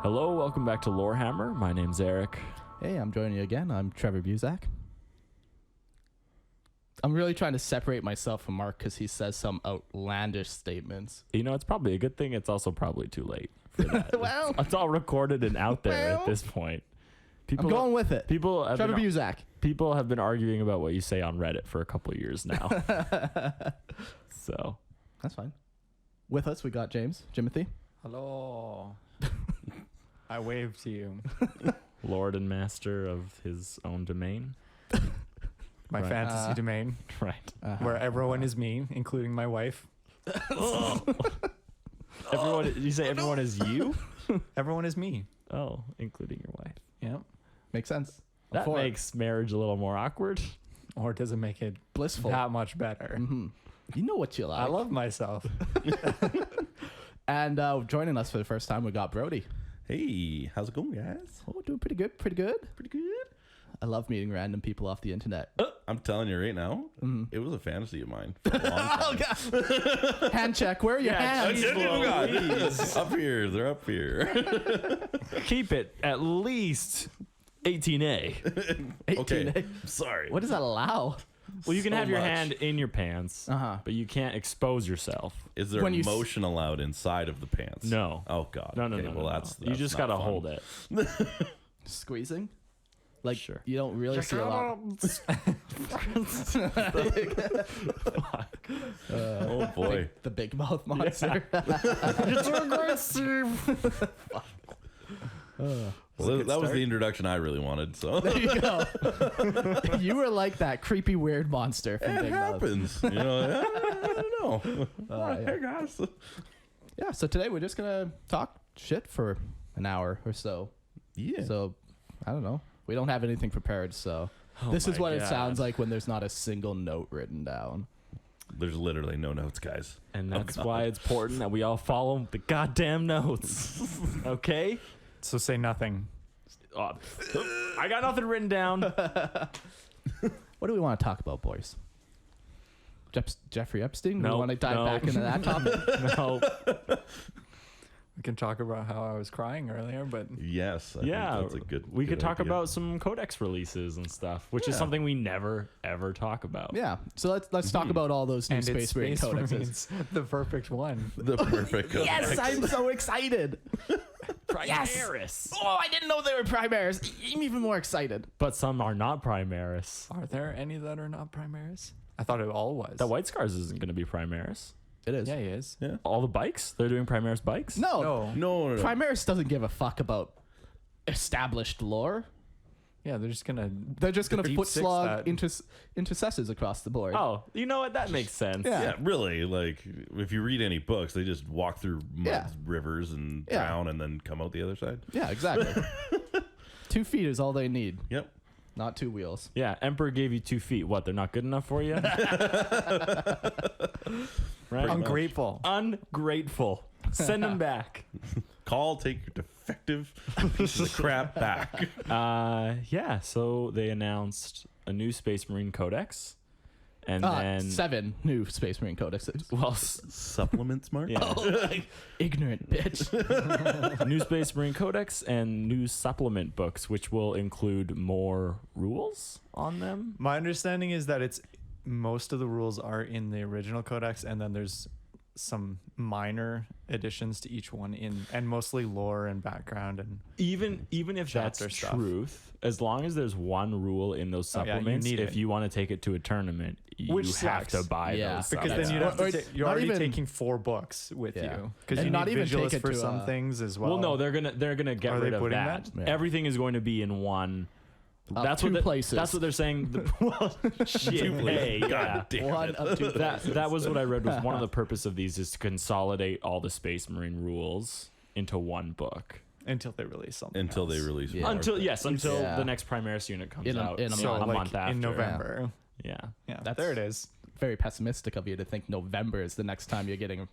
Hello, welcome back to Lorehammer. My name's Eric. Hey, I'm joining you again. I'm Trevor Buzak. I'm really trying to separate myself from Mark because he says some outlandish statements. You know, it's probably a good thing. It's also probably too late for that. Well, it's all recorded and out there at this point. I'm going with it. People have Trevor Buzak. People have been arguing about what you say on Reddit for a couple of years now. So That's fine. With us, we got Jimothy. Hello. I wave to you. Lord and master of his own domain. My Right. fantasy domain, Right. where everyone is me, including my wife. Everyone, did you say everyone is you? Everyone is me. Oh, including your wife. Yep. Makes sense. That For- makes marriage a little more awkward. Or does it make it blissful. that much better? You know what you like. I love myself. And joining us for the first time, we got Brodie. Hey, how's it going, guys? Oh, doing pretty good. Pretty good. Pretty good. I love meeting random people off the internet. I'm telling you right now, it was a fantasy of mine for a long time. God. Hand check. Where are your hands? Jeez, God. Up here, they're up here. Keep it at least 18A. 18. Okay, sorry. What does that allow? Well, you can So have your much. hand in your pants, Uh-huh. but you can't expose yourself. Is there when you motion allowed inside of the pants? No. Oh God. No, Okay, no. well, that's you just not gotta fun. hold it. Squeezing? Like, Sure. you don't really see a lot. Oh boy. The big mouth monster. You're doing great, Steve. Well, that was the introduction I really wanted. So There you go. You were like that creepy weird monster from it Big Mouth. happens. You know. I don't know. Yeah. Hey guys. Yeah, so today we're just going to talk shit for an hour or so. Yeah. So, I don't know. We don't have anything prepared, so this is my what it God. sounds like when there's not a single note written down. There's literally no notes, guys. And that's God. why it's important that we all follow the goddamn notes. Okay? So say nothing. Oh, I got nothing written down. What do we want to talk about, boys? Jeffrey Epstein? No, we want to dive no. back into that topic? No. We can talk about how I was crying earlier, but Yes. I Yeah. think that's a good. We good could talk idea. about some codex releases and stuff, which is Yeah. something we never, ever talk about. Yeah, so let's talk about all those new and it's Space Marine codexes. Marines, the perfect one. the perfect. Yes, I'm so excited. Primaris. Oh, I didn't know they were Primaris. I'm even more excited. But some are not Primaris. Are there any that are not Primaris? I thought it all was. The White Scars isn't going to be Primaris. It is. Yeah, he is. Yeah. All the bikes? They're doing Primaris bikes? No, No. No. Primaris doesn't give a fuck about established lore. Yeah, they're just gonna. They're just going to Deep foot six slog that. intercessors across the board. Oh, you know what? That makes sense. Yeah. Yeah, really. Like, if you read any books, they just walk through mud Yeah. rivers and Yeah. drown and then come out the other side. Yeah, exactly. 2 feet is all they need, Yep. not 2 wheels. Yeah, Emperor gave you 2 feet. What, they're not good enough for you? Right? Ungrateful. Ungrateful. Send them back. Call, take your defective pieces of crap back. Yeah, so they announced a new Space Marine Codex. And then 7 new Space Marine codexes. well, Supplements, Mark? yeah, Ignorant bitch. new Space Marine Codex and new supplement books, which will include more rules on them. My understanding is that it's most of the rules are in the original codex, and then there's some minor additions to each one and mostly lore and background and Even if that's Chapter stuff. truth, as long as there's one rule in those Oh, yeah, you supplements, need if it. you want to take it to a tournament, Which you have sucks. to buy Yeah. those because supplements. then you'd have Or to you're not already even- taking 4 books with Yeah. you because And you not need even visuals take it for to some a- things as well. Well, no, they're gonna get Are rid they of putting that. that? Yeah. Everything is going to be in one. That's two what places. That's what they're saying. Well, shit. Hey, yeah. God damn One it. of 2 That was what I read. Was one of the purpose of these is to consolidate all the Space Marine rules into one book. until they release something. Until they else. release Yeah. more. Until Yeah. the next Primaris unit comes In a- out in a So a like month after. in November. Yeah. Yeah, That's- there it is. Very pessimistic of you to think November is the next time you're getting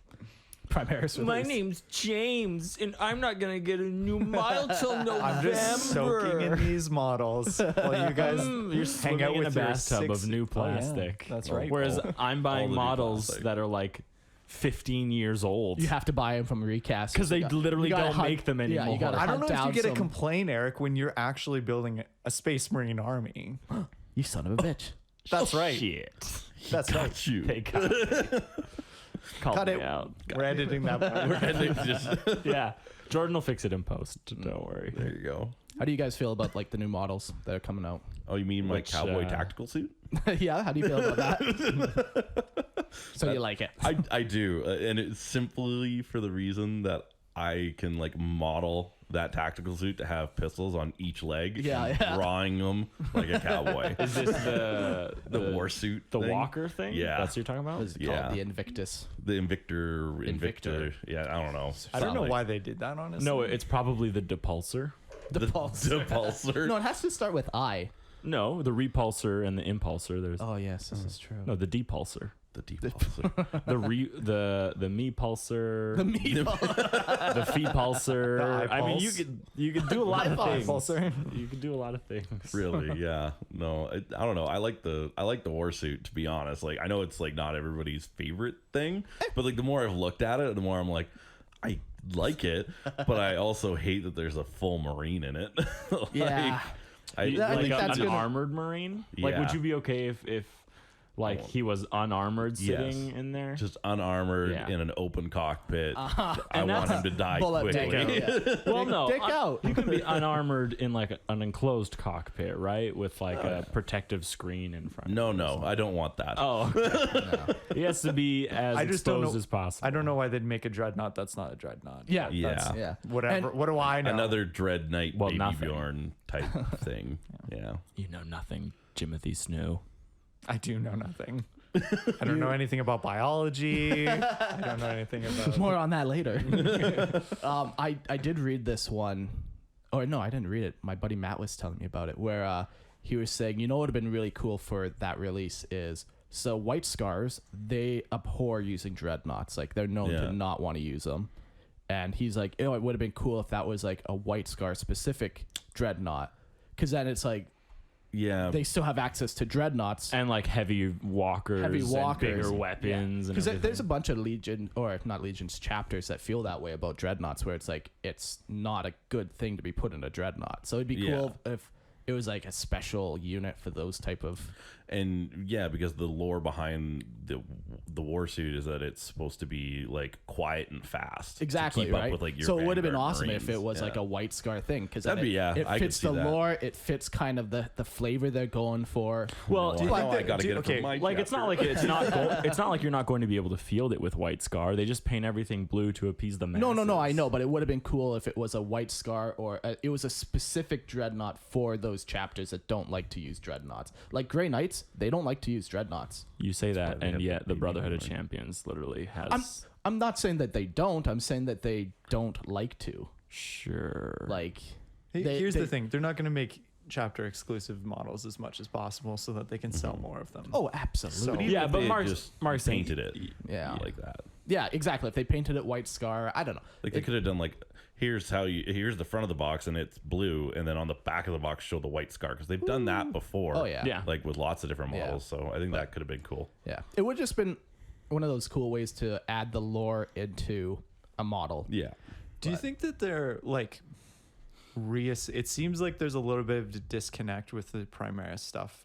Primaris release. My name's James, and I'm not gonna get a new model till November. I'm just soaking in these models while you guys You're hang swimming out in with a your bathtub of new Oh, yeah. plastic. That's right. Whereas All- I'm all buying the new models plastic. that are like 15 years old. You have to buy them from recast Because they literally you gotta don't hunt- make them anymore. Yeah, you gotta I don't hunt know if down you get a some- complaint, Eric, when you're actually building a Space Marine army. You son of a bitch. That's right. Shit. That's right. Got you. They cut me. Called Cut me it. out. We're editing that part. We're ending just. Yeah. Jordan will fix it in post. Don't worry. There you go. How do you guys feel about like the new models that are coming out? Oh, you mean my Which, cowboy tactical suit? Yeah, how do you feel about that? So you like it? I do, and it's simply for the reason that I can like model that tactical suit to have pistols on each leg. Yeah, and yeah. drawing them like a cowboy. Is this the war suit? the thing. Walker thing? Yeah. That's what you're talking about? What is it Yeah. called? The Invictus. The Invictor. Invictor. Yeah, I don't know. I don't know Something. why they did that, honestly. No, it's probably the Depulsor. The pulse. Depulsor. No, it has to start with I. No, the Repulsor and the Impulsor. There's Oh yes, this is true. no the Depulsor. The Depulsor. The me pulsor. The meat. The fee pulsor. The eye I mean, pulse. you could do a lot of Eye things. pulsar. You could do a lot of things. Really? Yeah. No, I don't know. I like the war suit, to be honest. Like, I know it's like not everybody's favorite thing, but like the more I've looked at it, the more I'm like, I like it, but I also hate that there's a full Marine in it. Like, Yeah. I Yeah, I Like think that's an gonna- armored Marine. Like, would Yeah. you be okay if like he was unarmored sitting Yes. in there? just unarmored Yeah. in an open cockpit. I And want that's- him to die Bullet quickly. tank. Well, no. Dick out. You can be unarmored in like an enclosed cockpit, right? With like a protective screen in front. No, I don't want that. Oh, okay. He has to be as I just don't exposed know- as possible. I don't know why they'd make a dreadnought that's not a dreadnought. Yeah. Yeah. That's- Yeah. Whatever. And- What do I know? Another Dread Knight Well, Baby nothing. Bjorn type thing. Yeah. You know nothing, Timothy Snow. I do know nothing. I don't know anything about biology. I don't know anything about. More on that later. I did read this one, or no, I didn't read it. My buddy Matt was telling me about it, where he was saying, you know, what would have been really cool for that release is so White Scars, they abhor using dreadnoughts, like they're known Yeah. to not want to use them, and he's like, oh, it would have been cool if that was like a White Scar specific dreadnought, because then it's like Yeah. they still have access to dreadnoughts. And like heavy walkers, and bigger Yeah. weapons, and Because everything. there's a bunch of Legion, or not Legions, chapters that feel that way about dreadnoughts, where it's like it's not a good thing to be put in a dreadnought. So it'd be cool if it was like a special unit for those type of. And yeah, because the lore behind the warsuit is that it's supposed to be like quiet and fast. Exactly, to keep right? up with, like, your So it would have been Vanguard awesome if it Marines. was Yeah. like a White Scar thing, because That'd be- yeah, it I could fits see the that. lore, it fits kind of the flavor they're going for. well, No, do I you know think I that- gotta get it okay, from my like it's not like chapter. it's not like you're not going to be able to field it with White Scar. They just paint everything blue to appease the masses. No, I know, but it would have been cool if it was a White Scar, or it was a specific dreadnought for those chapters that don't like to use dreadnoughts. Like Grey Knights, they don't like to use dreadnoughts. You say that, they and have yet the baby Brotherhood of Marine. Champions literally has. I'm not saying that they don't. I'm saying that they don't like to. Sure. Like, Here's they- the thing: they're not going to make chapter exclusive models as much as possible so that they can sell more of them. Oh, absolutely. So- yeah, If but they Mark's just saying- painted it. Yeah. Like that. Yeah, exactly. If they painted it White Scar, I don't know. Like they could have done like here's the front of the box and it's blue, and then on the back of the box show the White Scar, because they've done that before. Oh, yeah. Yeah. Like with lots of different Yeah. models. So I think that could have been cool. Yeah, it would just been one of those cool ways to add the lore into a model. Yeah. Do you think that they're like it seems like there's a little bit of a disconnect with the Primaris stuff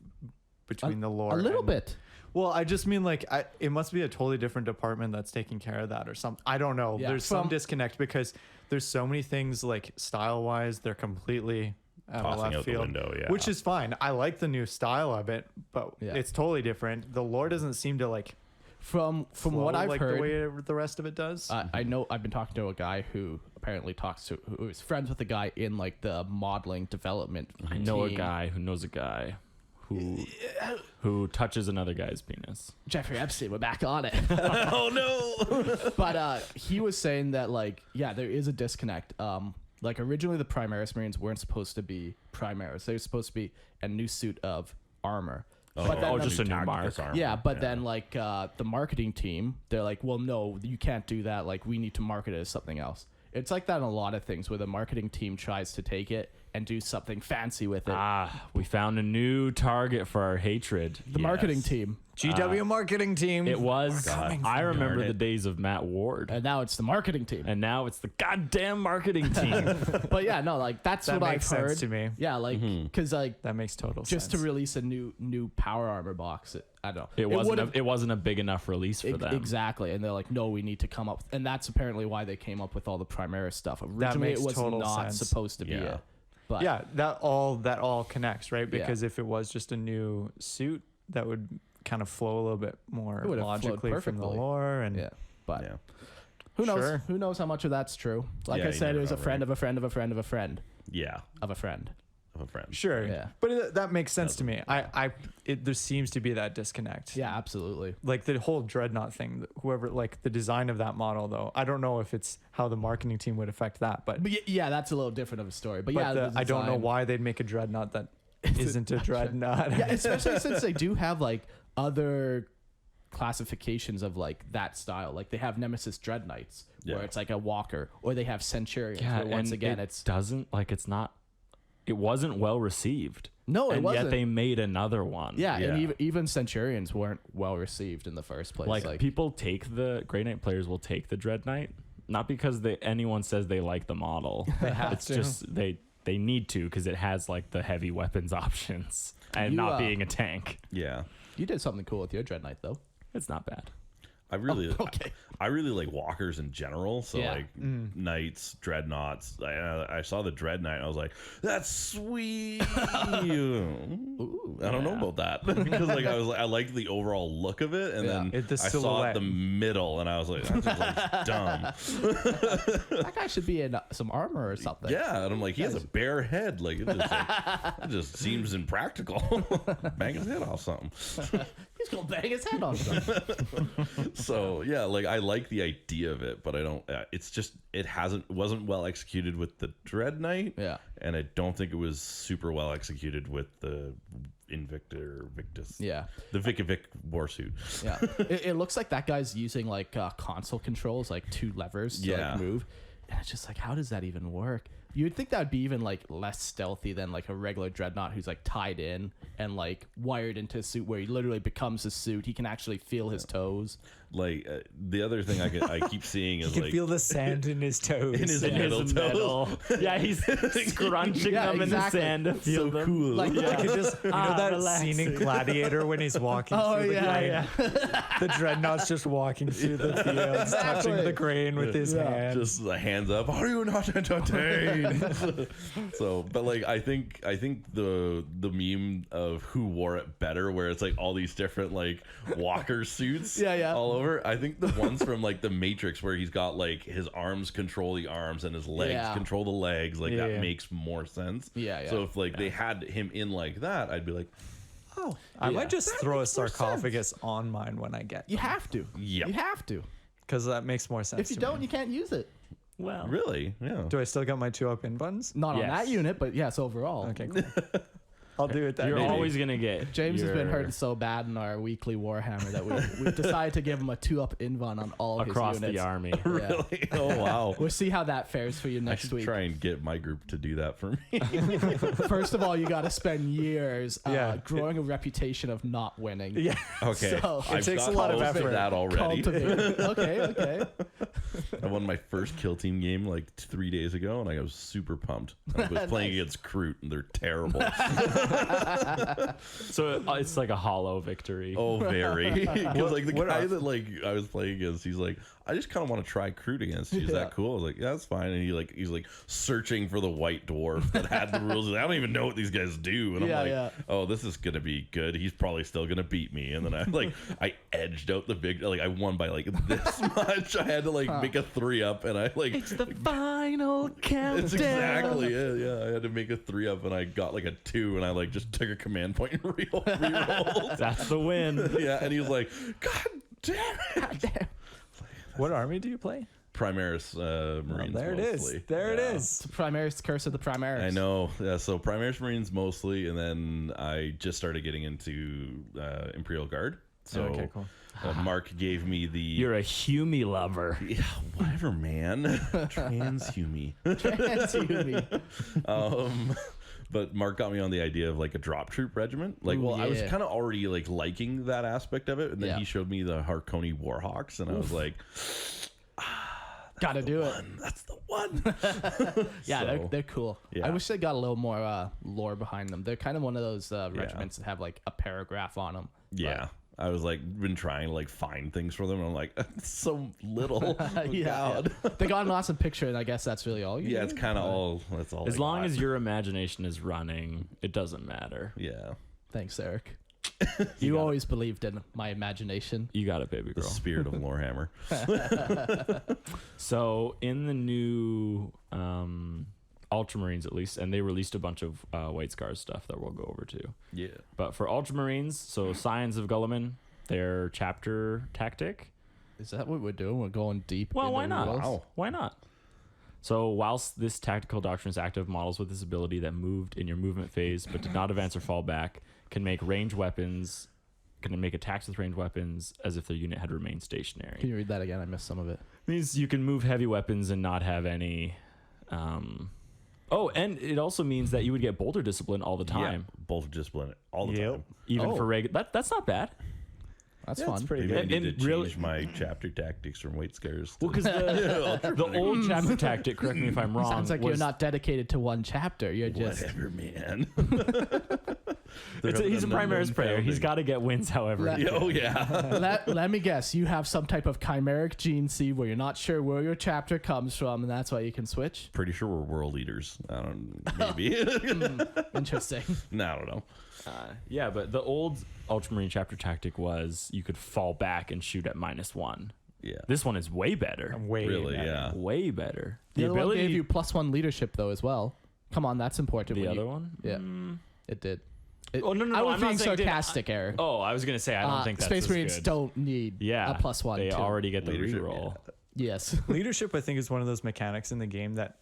between the lore. A little and- bit. Well, I just mean like it must be a totally different department that's taking care of that or something. I don't know. Yeah, There's some from- disconnect because there's so many things like style wise they're completely out of Tossing left out the field, window, yeah. which is fine. I like the new style of it, but Yeah. it's totally different. The lore doesn't seem to like From flow what I've like heard, the way the rest of it does. I know I've been talking to a guy who apparently who is friends with a guy in like the modeling development. I know a team. guy who knows a guy who touches another guy's penis. Jeffrey Epstein. We're back on it. Oh no. But he was saying that like there is a disconnect. Like originally the Primaris Marines weren't supposed to be Primaris. They were supposed to be a new suit of armor. But then just a new Tacticus mark. armor. Yeah, but then like the marketing team, they're like, well, no, you can't do that. Like we need to market it as something else. It's like that in a lot of things where the marketing team tries to take it and do something fancy with it. We found a new target for our hatred. The marketing team. GW marketing team. It was. coming I for remember darn the it. days of Matt Ward. And now it's the marketing team. And now it's the goddamn marketing team. But yeah, no, like that's That what I've makes sense heard to me. Yeah, like because like That makes total just sense. to release a new power armor box, I don't know. It wasn't a big enough release for them. Exactly, and they're like, no, we need to come up, and that's apparently why they came up with all the Primaris stuff. Originally, makes it was total not sense. supposed to be Yeah. it. But Yeah, that all connects, right? Because if it was just a new suit, that would kind of flow a little bit more It would have flowed logically from the perfectly. lore. And yeah, but Yeah. who knows? Sure. Who knows how much of that's true? Like Yeah, I you said, never it was a know, friend right? of a friend of a friend of a friend Yeah. of a friend. Of a friend. sure, Yeah. but that makes sense to me. There seems to be that disconnect. Yeah, absolutely. Like the whole dreadnought thing, whoever, like the design of that model, though, I don't know if it's how the marketing team would affect that, but Yeah, that's a little different of a story. But, but yeah, the I don't know design- why they'd make a dreadnought that isn't a dreadnought. Yeah, especially since they do have like other classifications of like that style. Like they have Nemesis Dread Knights, where Yeah. it's like a walker, or they have Centurions. Yeah, where once and again, it it's doesn't like it's not. It wasn't well received. no, it and wasn't. yet they made another one. yeah, Yeah. and even Centurions weren't well received in the first place. Like people take the Grey Knight players will take the Dread Knight, not because anyone says they like the model. It's to. just they need to because it has like the heavy weapons options and You, not being a tank. Yeah. you did something cool with your Dread Knight, though. It's not bad. I really, okay. I really like walkers in general. So Yeah. like knights, dreadnoughts. I saw the dread knight. And I was like, that's sweet. I don't know about that because like I liked the overall look of it, and Yeah. then The I saw silhouette. it the middle, and I was like, that's just like dumb. That guy should be in some armor or something. Yeah, and I'm like, he has a bare head. Like it just seems impractical. Bang his head off something. He's gonna bang his head on something. So yeah, like I like the idea of it, but I don't. It's just it wasn't well executed with the Dread Knight. Yeah. and I don't think it was super well executed with the Victus. Yeah. The Vic warsuit. Yeah, it looks like that guy's using like console controls, like two levers to Yeah. like move, and it's just like, how does that even work? You'd think that'd be even like less stealthy than like a regular dreadnought who's like tied in and like wired into a suit where he literally becomes a suit. He can actually feel his toes. Like the other thing I keep seeing is You like can feel the sand in his toes. in his In middle his toes. middle. Yeah, he's scrunching Yeah, them exactly. in the sand to feel So them. cool. Like, I could just, you know that relaxing. scene in Gladiator when he's walking through the grain? The dreadnought's just walking through the fields, touching the grain with his hand. Just the hands up. Are you not entertained? So, but like I think the meme of who wore it better, where it's like all these different like walker suits, Yeah. all over. I think the ones from like the Matrix where he's got like his arms control the arms and his legs Yeah. control the legs, like that Yeah. makes more sense. Yeah. So if like they had him in like that, I'd be like, oh, I might just throw a makes more sarcophagus on mine when I get You have to. Yep. You have to. because that makes more sense. If you to don't, me. you can't use it. Well, really? Yeah. Do I still got my 2-up in buttons? Not on Yes. that unit, but yes, overall. Okay, cool. I'll do it that you're way. always gonna get. James has been your- hurting so bad in our weekly Warhammer that we've decided to give him a 2-up invon on all of across his units. the army. Yeah. Really? Oh wow. We'll see how that fares for you I next should week. try and get my group to do that for me. First of all, you got to spend years Yeah. growing a reputation of not winning. Yeah. Okay. So- It I've takes a got lot of most effort. that already. Cultivate. Okay. I won my first kill team game like 3 days ago, and I was super pumped. I was playing against Kroot, and they're terrible. So it's like a hollow victory. Oh, very. Because like the what guy are- that like I was playing against, he's like, I just kind of want to try Kroot against you. Is Yeah. that cool? I was like, yeah, that's fine. And he's like searching for the white dwarf that had the rules. I don't even know what these guys do. And Yeah, I'm like, yeah. oh, this is gonna be good. He's probably still gonna beat me. And then I edged out the big, like I won by like this much. I had to like make a 3-up, and I like It's the final countdown. It's exactly it. Yeah, I had to make a 3-up, and I got like a 2, and I like just took a command point and re-rolled. That's the win. Yeah, and he was like, "God damn it!" What army do you play? Primaris Marines. There it mostly. is. There it Yeah. is. Primaris, Curse of the Primaris. I know. Yeah, so Primaris Marines mostly, and then I just started getting into Imperial Guard. So Okay, cool. Mark gave me the. You're a Hume lover. Yeah, whatever, man. Transhume. But Mark got me on the idea of like a drop troop regiment. Like, Ooh, well, I was yeah. kind of already like liking that aspect of it, and then Yeah. he showed me the Harkoni Warhawks, and I was like, Gotta do it. that's the one. Yeah, So, they're cool. yeah. I wish they got a little more lore behind them. They're kind of one of those regiments that have like a paragraph on them. Yeah. I was like been trying to like find things for them, and I'm like, it's so little. Oh, Yeah, God. they got an awesome picture, and I guess that's really all. Yeah, it's kind of all. That's all. As I long got. as your imagination is running, it doesn't matter. Yeah, Thanks, Eric. You always believed in my imagination. You got it, baby the girl. spirit of Lorehammer. So in the new Ultramarines, at least, and they released a bunch of White Scars stuff that we'll go over too. Yeah. But for Ultramarines, so Scions of Guilliman, their chapter tactic. Is that what we're doing? We're going deep. Well, into why not? rules? Wow. Why not? So whilst this tactical doctrine is active, models with this ability that moved in your movement phase but did not advance or fall back can make range weapons, can make attacks with ranged weapons as if their unit had remained stationary. Can you read that again? I missed some of it. Means you can move heavy weapons and not have any. And it also means that you would get bolter discipline all the time, Yeah, both discipline all the Yep. time. even Oh. for regular. That's not bad. That's Yeah, fun. it's pretty Maybe I good. need And to really- change my chapter tactics from White Scars. To, Well, because the old chapter tactic. Correct me if I'm wrong. Sounds like you're was- not dedicated to one chapter. You're just whatever, man. He's a Primaris unknown player. He's founding. got to get wins, however. Let- Oh yeah. let me guess. You have some type of chimeric gene seed where you're not sure where your chapter comes from, and that's why you can switch. Pretty sure we're world eaters. I don't. Maybe. Interesting. No, I don't know. Yeah, but the old Ultramarine chapter tactic was you could fall back and shoot at -1. Yeah. This one is way better. Way Really? better. Yeah. Way better. The other one gave you +1 leadership though as well. Come on, that's important. the when other you- one. Yeah, it did. It, Oh, no, I was I'm not being saying did- sarcastic, Eric. Oh, I was gonna say I don't think that's Space as Marines good. don't need Yeah, a +1. They too. already get the Leadership, reroll. Yes. Leadership, I think, is one of those mechanics in the game that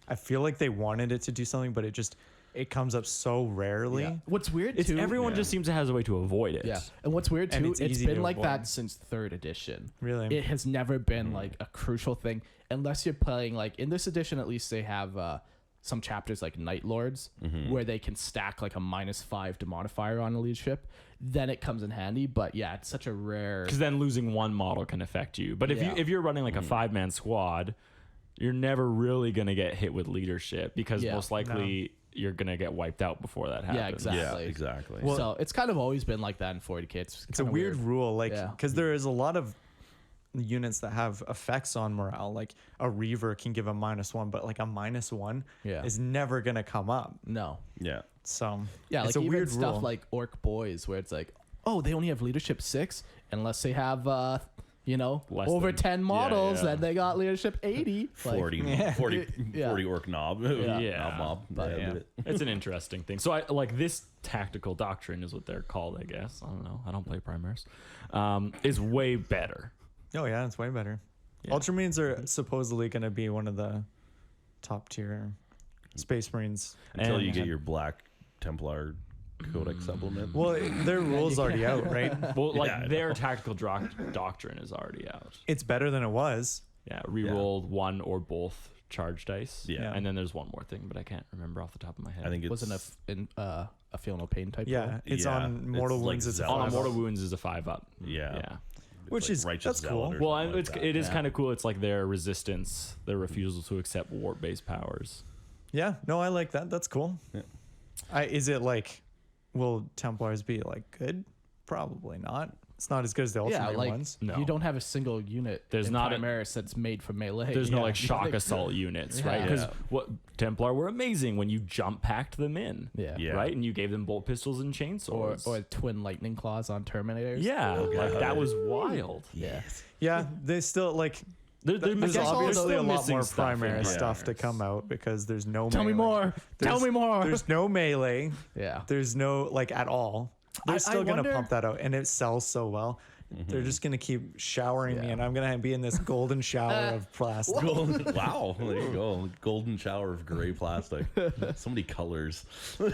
I feel like they wanted it to do something, but it comes up so rarely. Yeah. What's weird It's too? everyone just seems to has a way to avoid it. Yeah, and what's weird And too? it's It's easy been to like avoid. that since 3rd edition. Really? It has never been like a crucial thing unless you're playing like in this edition. At least they have some chapters like Night Lords where they can stack like a -5 to modifier on a leadership. Then it comes in handy. But yeah, it's such a rare. Because then losing one model can affect you. But Yeah. if you're running like a 5-man squad, you're never really gonna get hit with leadership because Yeah. most likely you're gonna get wiped out before that happens. Yeah, exactly. Yeah. Exactly. So it's kind of always been like that in 40K. It's It's a kinda weird rule, like, Yeah. because there is a lot of units that have effects on morale. Like a Reaver can give a -1, but like a -1 Yeah. is never gonna come up. No. yeah. So Yeah, it's like a even weird stuff rule. like Orc Boys, where it's like, oh, they only have leadership 6, unless they have, Less over than- 10 models, yeah. then they got leadership 80. Like, 40, Yeah. 40, Yeah. 40 orc knob. Yeah. Knob mob. But, Yeah, yeah. did it. It's an interesting thing. So I like this tactical doctrine is what they're called, I guess. I don't know. I don't play Primaris. Is way better. oh yeah, it's way better. Yeah. Ultramarines are supposedly gonna be one of the top tier Space Marines. Until And- you get your black Templar Codex supplement. Well, their rule's already out, right? Well, like Yeah, I their tactical doctrine is already out. It's better than it was. Yeah, reroll one or both charge dice. Yeah. And then there's one more thing, but I can't remember off the top of my head. I think it's wasn't a feel no pain type Yeah, roll? it's Yeah, on Mortal it's like Wounds. It's a Zealous. on a 5 mortal up. wounds is a 5-up. Yeah. Yeah. it's which is- Righteous that's cool. Zealot or Well, something it's like it that. is kind of cool. It's like their resistance, their refusal to accept warp-based powers. Yeah, no, I like that. That's cool. Yeah. Is it like, will Templars be like good? Probably not. It's not as good as the Yeah, Ultramarine like ones. No. you don't have a single unit. There's in not a- Primaris that's made for melee. There's no Yeah. like shock assault units, right? Yeah. Because Yeah. what Templar were amazing when you jump packed them in, Yeah. Yeah. right? And you gave them bolt pistols and Or chainswords. twin lightning claws on Terminators. yeah, like that was wild. Yeah. Yeah, they still like. There's There's guess all obviously a those lot missing more stuff in primary there. stuff to come out because there's no. Tell me melee. more. Tell There's- me more. There's no melee. Yeah. There's no like at all. They're I still gonna wonder- pump that out, and it sells so well. They're just gonna keep showering me, Yeah. and I'm gonna be in this golden shower of plastic. Golden, wow, there you go. Golden shower of gray plastic. So many colors.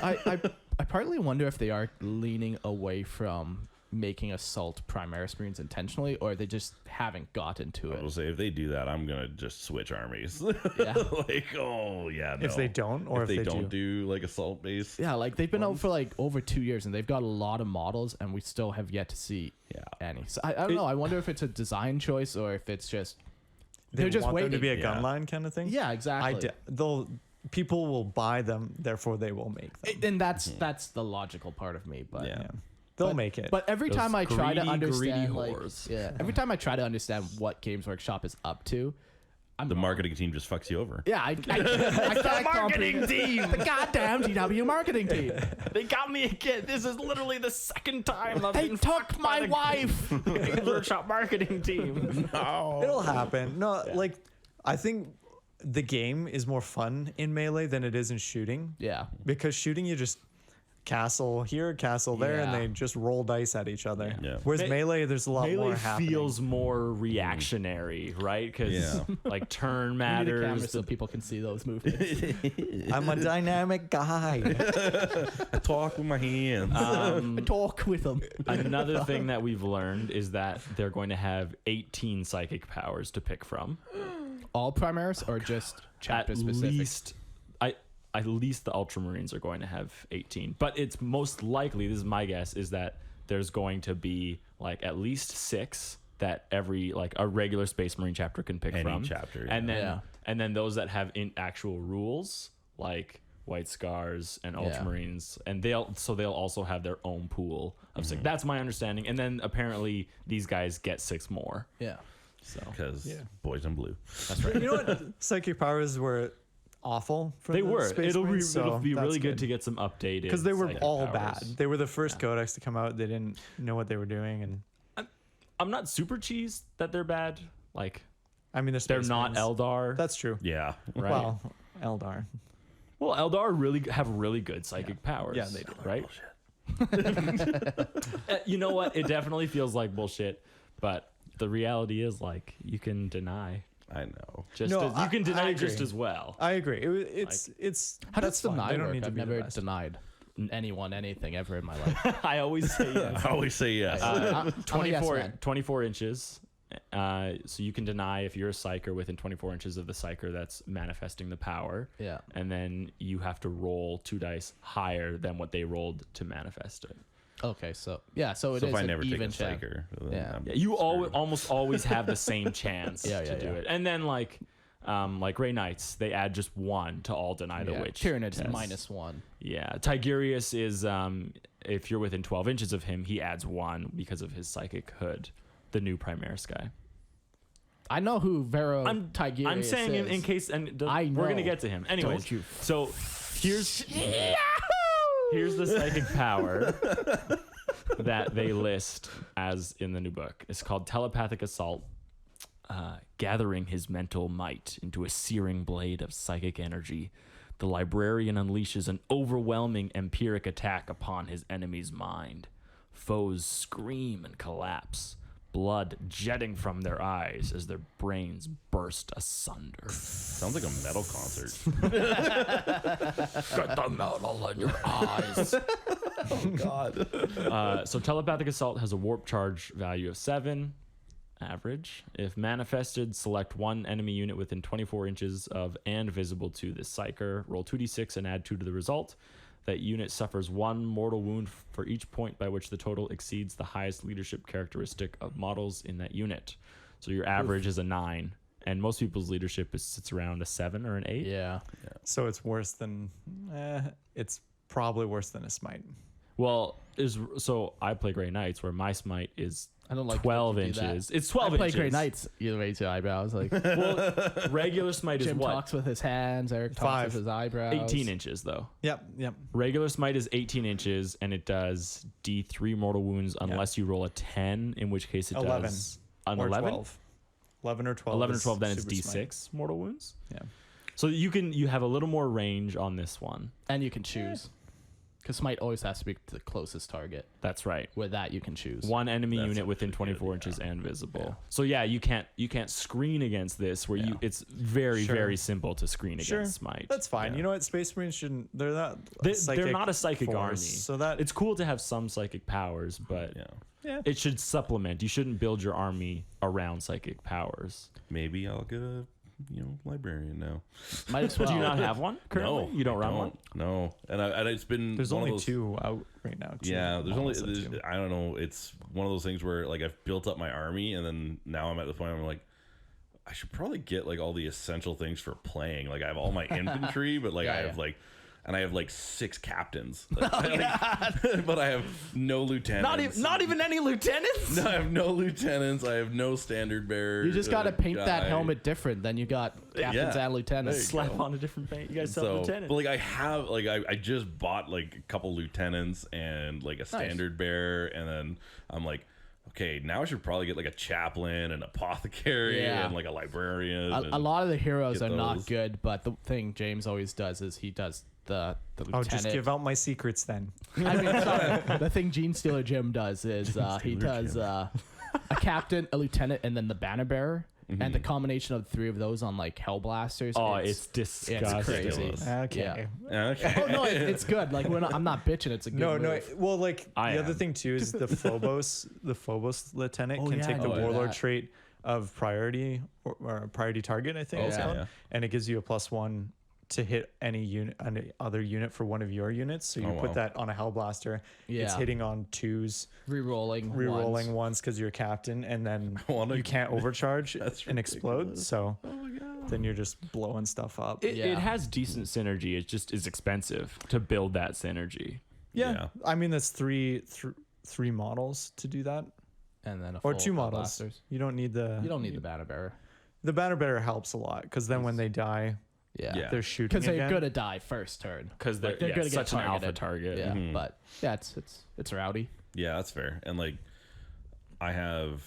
I partly wonder if they are leaning away from making Assault Primaris Marines intentionally, or they just haven't gotten to I will it. say if they do that, I'm gonna just switch armies. Yeah. Like, oh yeah, no. If they don't, or if they don't do like assault base. Yeah, like they've been out for like over 2 years, and they've got a lot of models, and we still have yet to see any. So I don't know. I wonder if it's a design choice or if it's just they're just want waiting them to be a Yeah. gun line kind of thing. Yeah, exactly. People will buy them, therefore they will make them. And that's the logical part of me, but Yeah. They'll but- make it. But every Those time I try to greedy understand, like, whores. every time I try to understand what Games Workshop is up to, I'm The wrong. marketing team just fucks you over. Yeah, I can't marketing team, the goddamn GW marketing team. They got me again. This is literally the second time I've They been took my wife. workshop marketing team. It'll happen. No, like I think the game is more fun in melee than it is in shooting. Yeah, Because shooting, you just castle here, castle there, and Yeah. they just roll dice at each other. Yeah. Whereas Me- melee, there's a lot more Melee happening. feels more reactionary, right? Because Yeah. like turn we need a camera matters. so people can see those movements. I'm a dynamic guy. I talk with my hands. Talk with them. Another thing that we've learned is that they're going to have 18 psychic powers to pick from. All Primaris or just chapter At specific? least, at least the Ultramarines are going to have 18. But it's most likely, this is my guess, is that there's going to be like at least 6 that every like a regular Space Marine chapter can pick Any from. chapter, and then Yeah. and then those that have in actual rules like White Scars and Ultramarines, and they'll also have their own pool of 6. That's my understanding. And then apparently these guys get 6 more. Yeah. So Because boys in blue. that's right. You know what? Psychic powers were awful for They the were. Space It'll Marines, so be that's really good to get some updated because they were psychic all powers. bad. They were the first codex to come out. They didn't know what they were doing, and I'm not super cheesed that they're bad. Like I mean, they're not Eldar. That's true. Yeah. right. Well, Eldar. Well, Eldar really have really good psychic powers. Yeah, they do. Right? You know what? It definitely feels like bullshit, but the reality is like you can deny I know. just No, as, you can I deny agree. just as well. I agree. It's How that's does fine. deny They don't work? need to I've be the never best. denied anyone anything ever in my life. I always say yes. I always say yes. I'm a yes 24, man. 24 inches. So you can deny if you're a psyker within 24 inches of the psyker that's manifesting the power. Yeah. And then you have to roll 2 dice higher than what they rolled to manifest it. Okay, so yeah, so it so is if I an never take a even check. psyker, then Yeah. I'm Yeah, you screwed. almost always have the same chance Yeah, to do it. And then like Grey Knights, they add just 1 to all deny the Yeah, witch. Tyranids tests. -1. Yeah, Tigurius is if you're within 12 inches of him, he adds 1 because of his psychic hood, the new Primaris guy. I know who Vero I'm Tigurius saying is. in case, and I we're gonna know. get to him. Anyways, Don't you so here's the psychic power that they list as in the new book. It's called Telepathic Assault. Gathering his mental might into a searing blade of psychic energy, the librarian unleashes an overwhelming empiric attack upon his enemy's mind. Foes scream and collapse, blood jetting from their eyes as their brains burst asunder. Sounds like a metal concert. Get the metal in your eyes. Oh God. So Telepathic Assault has a warp charge value of 7, average. If manifested, select 1 enemy unit within 24 inches of and visible to the psyker. Roll 2d6 and add 2 to the result. That unit suffers 1 mortal wound for each point by which the total exceeds the highest leadership characteristic of models in that unit. So your average is a 9, and most people's leadership sits around a 7 or an 8. Yeah. So it's worse than. It's probably worse than a smite. Well, so I play Grey Knights, where my smite is I don't like 12 when you do that. inches. It's 12 I play inches. Great Knights. You raise your eyebrows. Like Well, regular smite is Jim what? talks with his hands. Eric talks 5. with his eyebrows. 18 inches, though. Yep. Regular smite is 18 inches, and it does D3 mortal wounds unless you roll a 10, in which case it 11. does an Or 11. 12. 11 or 12. 11 or is 12, then it's super D6 smite. mortal wounds. Yeah. So you have a little more range on this one. And you can choose. Because Smite always has to be the closest target. That's right. With that, you can choose. 1 enemy That's unit within actually good, 24 inches and visible. So yeah, you can't screen against this. Where it's very Sure. very simple to screen Sure. against smite. That's fine. Yeah. You know what? Space Marines shouldn't. They're not. They're not a psychic force, army. So that It's cool to have some psychic powers, but yeah. Yeah. It should supplement. You shouldn't build your army around psychic powers. Maybe I'll get a librarian now. Might as well. Do you not have one currently? No, You don't I run one? No, and it's been There's one of only those, 2 out right now. Yeah, there's only Almost at 2. I don't know. It's one of those things where like I've built up my army, and then now I'm at the point where I'm like, I should probably get like all the essential things for playing. Like I have all my infantry, but like I have like. And I have like 6 captains, but I have no lieutenants. Not even any lieutenants. No, I have no lieutenants. I have no standard bearer. You just got to paint that guy. helmet different. Then you got captains Yeah. and lieutenants. There you Slap go. on a different paint. You guys sell So, lieutenants. but like I have, like I just bought like a couple lieutenants and like a standard bearer, and then I'm like, okay, now I should probably get like a chaplain and apothecary Yeah. and like a librarian. A lot of the heroes get are not those. good, but the thing James always does is he does the lieutenant. Just give out my secrets then. I mean, sorry. The thing Genestealer Jim does is he does a captain, a lieutenant, and then the banner bearer. And the combination of the 3 of those on like Hellblasters. Oh, it's disgusting. It's crazy. Ridiculous. Okay. Yeah. Okay. Oh no, it's good. Like I'm not bitching. It's a good No, move. well, like I the other am. thing too is the Phobos Lieutenant Oh, can yeah, take the I know Warlord that. trait of priority or priority target, I think it's Okay. called, Yeah. and it gives you a +1 to hit any other unit for one of your units. So you Oh, put wow. that on a Hellblaster. It's Yeah. hitting on 2s, Rerolling ones because you're captain, and then Wanna- you can't overcharge That's and explode. ridiculous. So Oh my god. then you're just blowing stuff up. It Yeah. has decent synergy. It just is expensive to build that synergy. yeah. I mean that's three models to do that, and then a or full 2 models. Hellblasters. You don't need the banner bearer. The banner bearer helps a lot because then when they die, Yeah. they're shooting Because they're again. gonna die first turn. Because they're, They're gonna get such an alpha targeted. target. Yeah, Mhm. but yeah, it's rowdy. Yeah, that's fair. And like, I have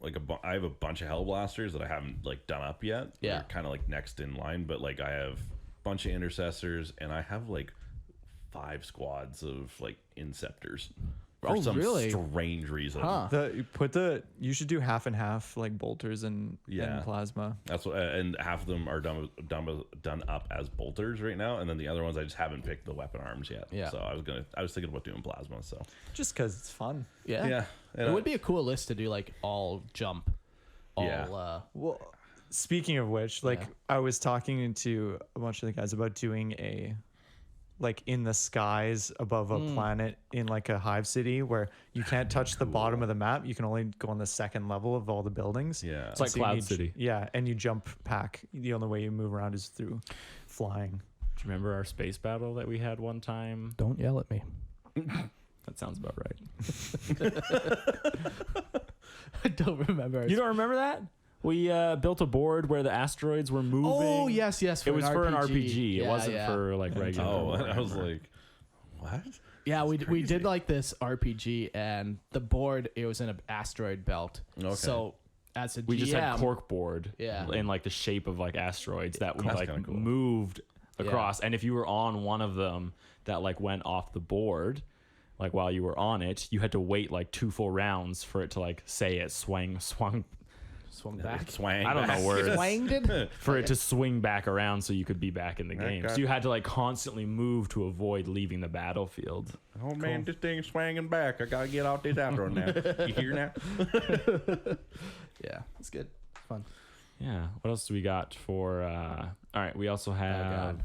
like I have a bunch of Hellblasters that I haven't like done up yet. Yeah. They're kind of like next in line, but like I have a bunch of intercessors, and I have like 5 squads of like inceptors. For Oh, some really? strange reason. Huh. You should do half and half like bolters and plasma. That's what, and half of them are done up as bolters right now, and then the other ones I just haven't picked the weapon arms yet. Yeah. So I was thinking about doing plasma. So Just because it's fun. Yeah. yeah, It would be a cool list to do like all jump. All Yeah. Well, speaking of which, like Yeah. I was talking to a bunch of the guys about doing a like in the skies above a planet in like a Hive City where you can't touch the bottom of the map. You can only go on the 2nd level of all the buildings. Yeah. It's like So you Cloud need- City. Yeah, and you jump pack. The only way you move around is through flying. Do you remember our space battle that we had one time? Don't yell at me. That sounds about right. I don't remember. You don't remember that? We built a board where the asteroids were moving. Oh yes. It was for an RPG. Yeah, it wasn't yeah. for like regular. Oh, and I was Warhammer. like, what? Yeah, we crazy. did like this RPG, and the board it was in an asteroid belt. Okay. So as a we GM, just had cork board Yeah. in like the shape of like asteroids that we That's like kinda cool. moved across. And if you were on one of them that like went off the board, like while you were on it, you had to wait like 2 full rounds for it to like say it swung swung back. Swang. I don't know back. words. Swanged it? for it to swing back around so you could be back in the game. Okay. So you had to like constantly move to avoid leaving the battlefield. Oh man, this thing's swinging back. I gotta get out this outro now. You hear now? Yeah, it's good. Fun. Yeah. What else do we got for all right, we also have